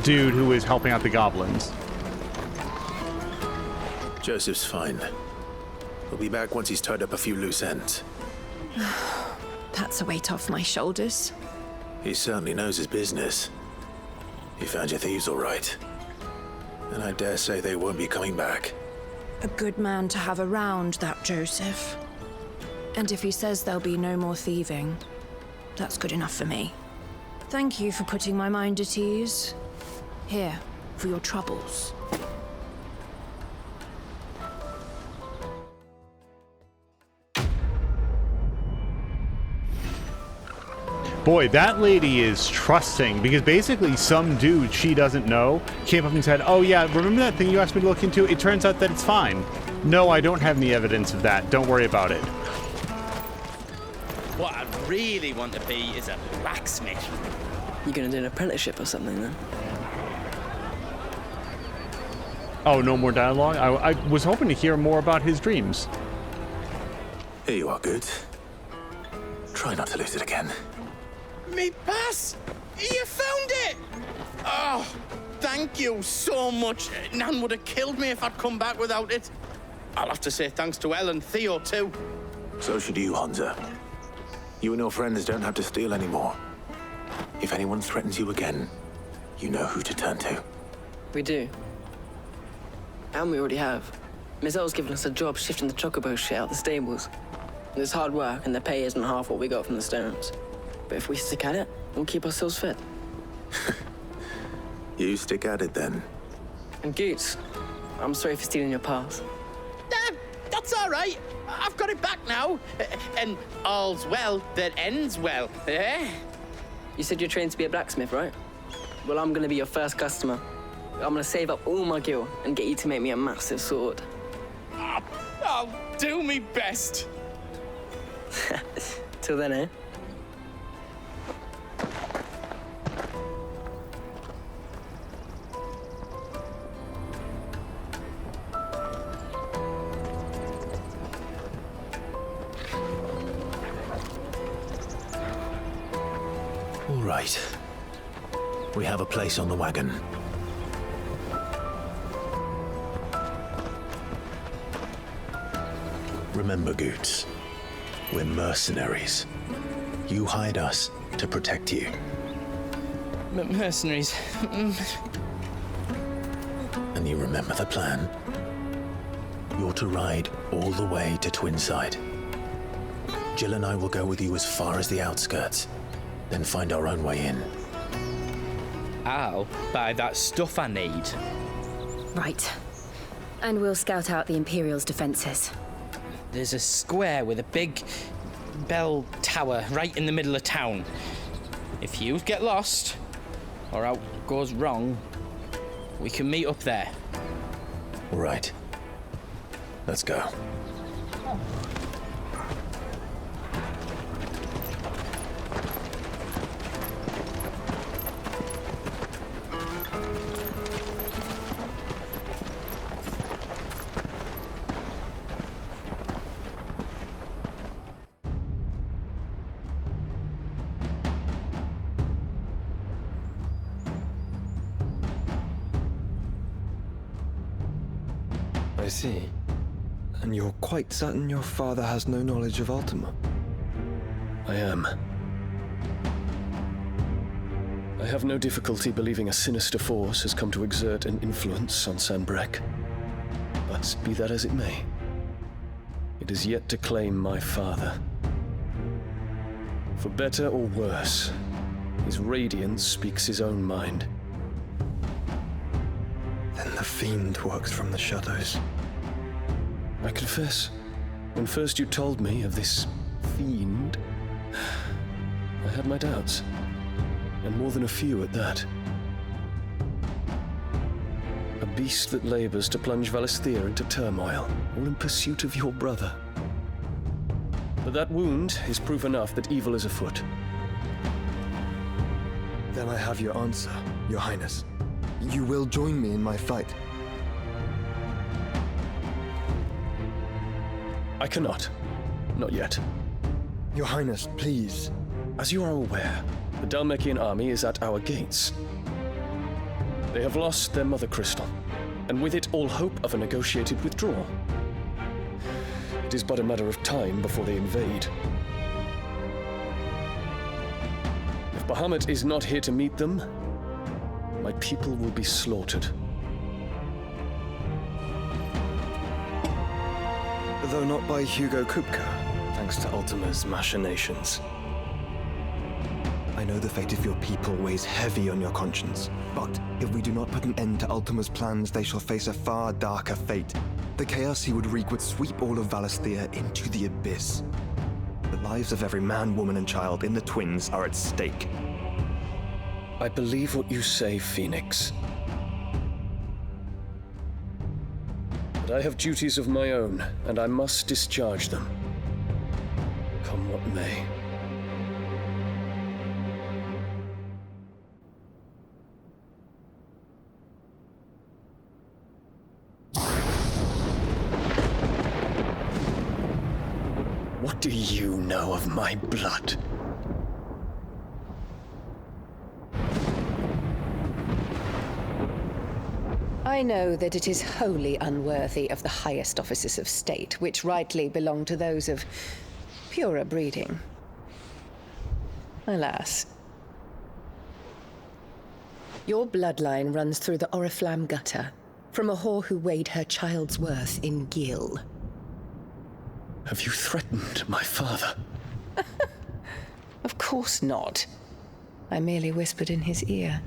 dude who is helping out the goblins. Joseph's fine. He'll be back once he's tied up a few loose ends. That's a weight off my shoulders. He certainly knows his business. He found your thieves all right. And I dare say they won't be coming back. A good man to have around, that Joseph. And if he says there'll be no more thieving, that's good enough for me. Thank you for putting my mind at ease. Here, for your troubles. Boy, that lady is trusting, because basically some dude she doesn't know came up and said, oh yeah, remember that thing you asked me to look into? It turns out that it's fine. No, I don't have any evidence of that. Don't worry about it. What I really want to be is a blacksmith. You gonna do an apprenticeship or something then? Oh, no more dialogue? I was hoping to hear more about his dreams. Here you are, Good. Try not to lose it again. Me pass! You found it! Oh, thank you so much. Nan would have killed me if I'd come back without it. I'll have to say thanks to Elle and Theo, too. So should you, Hansa. You and your friends don't have to steal anymore. If anyone threatens you again, you know who to turn to. We do. And we already have. Miss L's given us a job shifting the chocobo shit out the stables. It's hard work, and the pay isn't half what we got from the stones. But if we stick at it, we'll keep ourselves fit. You stick at it, then. And Goots, I'm sorry for stealing your pass. That's all right. I've got it back now. And all's well that ends well, eh? You said you're trained to be a blacksmith, right? Well, I'm gonna be your first customer. I'm gonna save up all my gil and get you to make me a massive sword. I'll do me best. Till then, eh? All right. We have a place on the wagon. Remember, Goots, we're mercenaries. You hired us to protect you. Mercenaries. And you remember the plan? You're to ride all the way to Twinside. Jill and I will go with you as far as the outskirts, then find our own way in. I'll buy that stuff I need. Right. And we'll scout out the Imperial's defenses. There's a square with a big bell tower right in the middle of town. If you get lost, or out goes wrong, we can meet up there. All right. Let's go. I see. And you're quite certain your father has no knowledge of Ultima? I am. I have no difficulty believing a sinister force has come to exert an influence on Sanbreque. But be that as it may, it is yet to claim my father. For better or worse, his radiance speaks his own mind. Then the fiend works from the shadows. I confess, when first you told me of this fiend, I had my doubts, and more than a few at that. A beast that labors to plunge Valisthea into turmoil, all in pursuit of your brother. But that wound is proof enough that evil is afoot. Then I have your answer, Your Highness. You will join me in my fight. I cannot. Not yet. Your Highness, please. As you are aware, the Dhalmekian army is at our gates. They have lost their mother crystal, and with it all hope of a negotiated withdrawal. It is but a matter of time before they invade. If Bahamut is not here to meet them, my people will be slaughtered. Though not by Hugo Kupka, thanks to Ultima's machinations. I know the fate of your people weighs heavy on your conscience, but if we do not put an end to Ultima's plans, they shall face a far darker fate. The chaos he would wreak would sweep all of Valisthea into the abyss. The lives of every man, woman, and child in the Twins are at stake. I believe what you say, Phoenix. But I have duties of my own, and I must discharge them. Come what may. What do you know of my blood? I know that it is wholly unworthy of the highest offices of state, which rightly belong to those of purer breeding. Alas. Your bloodline runs through the Oriflamme gutter, from a whore who weighed her child's worth in gil. Have you threatened my father? Of course not. I merely whispered in his ear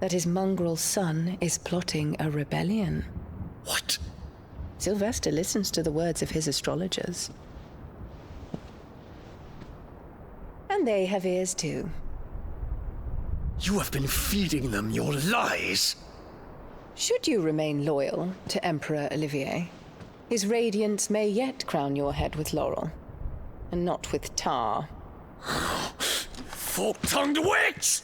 that his mongrel son is plotting a rebellion. What? Sylvester listens to the words of his astrologers. And they have ears too. You have been feeding them your lies! Should you remain loyal to Emperor Olivier, his radiance may yet crown your head with laurel, and not with tar. Fork-tongued witch!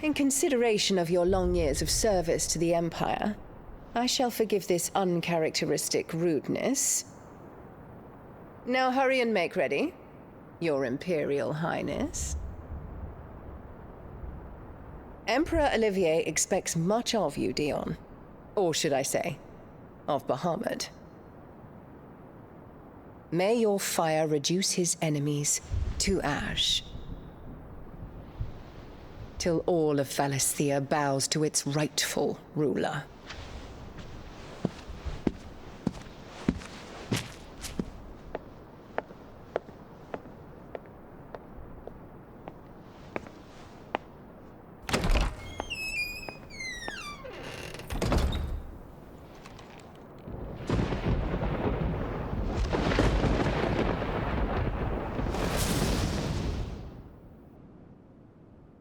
In consideration of your long years of service to the Empire, I shall forgive this uncharacteristic rudeness. Now hurry and make ready, Your Imperial Highness. Emperor Olivier expects much of you, Dion. Or should I say, of Bahamut. May your fire reduce his enemies to ash, till all of Valisthea bows to its rightful ruler.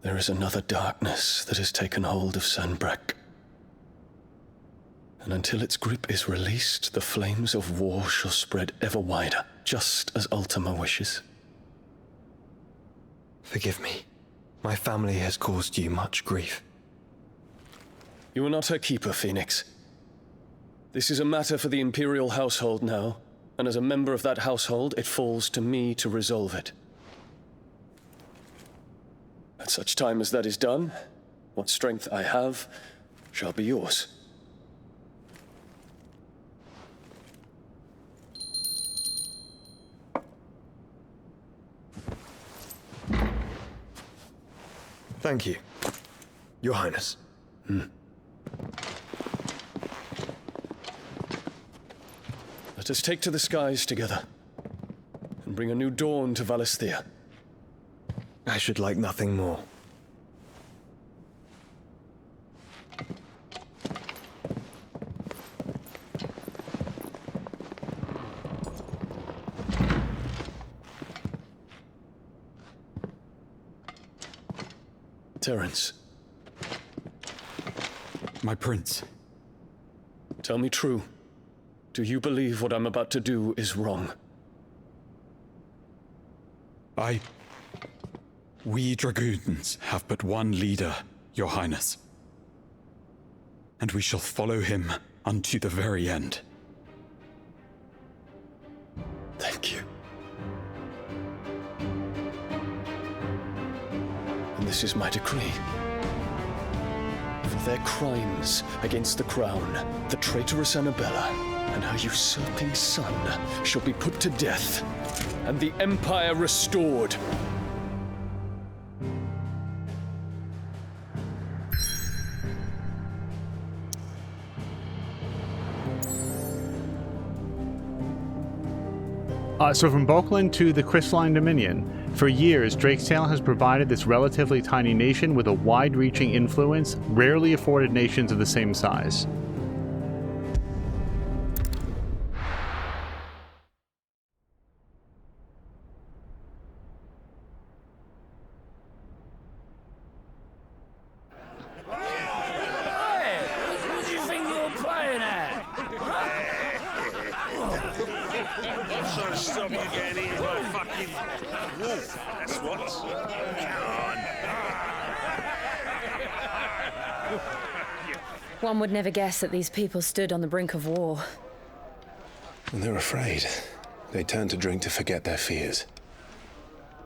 There is another darkness that has taken hold of Sanbreque. And until its grip is released, the flames of war shall spread ever wider, just as Ultima wishes. Forgive me. My family has caused you much grief. You are not her keeper, Phoenix. This is a matter for the Imperial household now, and as a member of that household, it falls to me to resolve it. At such time as that is done, what strength I have shall be yours. Thank you, Your Highness. Let us take to the skies together, and bring a new dawn to Valisthea. I should like nothing more. Terence. My prince. Tell me true. Do you believe what I'm about to do is wrong? We dragoons have but one leader, Your Highness. And we shall follow him unto the very end. Thank you. And this is my decree. For their crimes against the crown, the traitorous Annabella and her usurping son shall be put to death, and the Empire restored. So from Bulkland to the Crystalline Dominion, for years, Drakestail has provided this relatively tiny nation with a wide-reaching influence rarely afforded nations of the same size. What do you think you're playing at? I'm trying to stop you getting eaten by a fucking wolf, that's what. Come on. One would never guess that these people stood on the brink of war. And they're afraid. They turn to drink to forget their fears.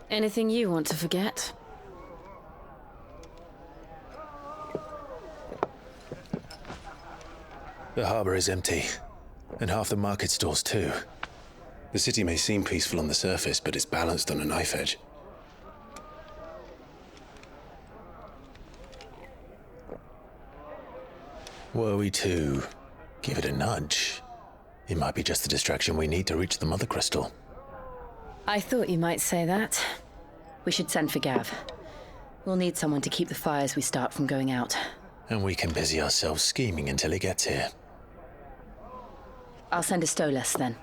Anything you want to forget? The harbor is empty, and half the market stalls too. The city may seem peaceful on the surface, but it's balanced on a knife edge. Were we to give it a nudge, it might be just the distraction we need to reach the Mother Crystal. I thought you might say that. We should send for Gav. We'll need someone to keep the fires we start from going out. And we can busy ourselves scheming until he gets here. I'll send a Stolas then.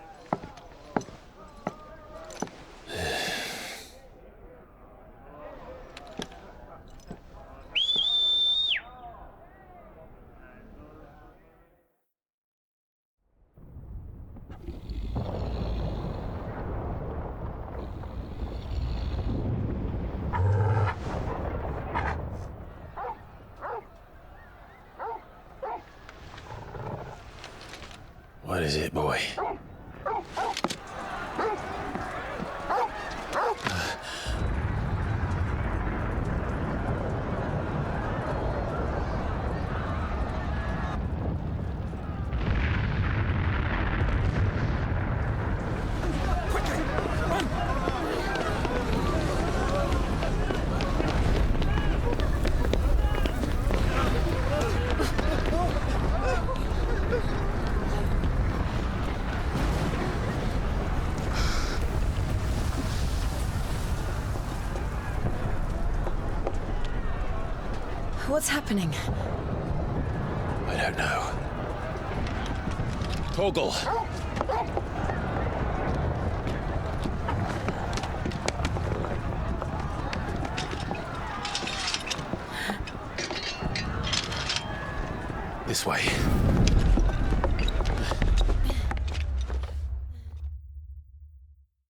What is it, boy? What's happening? I don't know. Torgal! This way.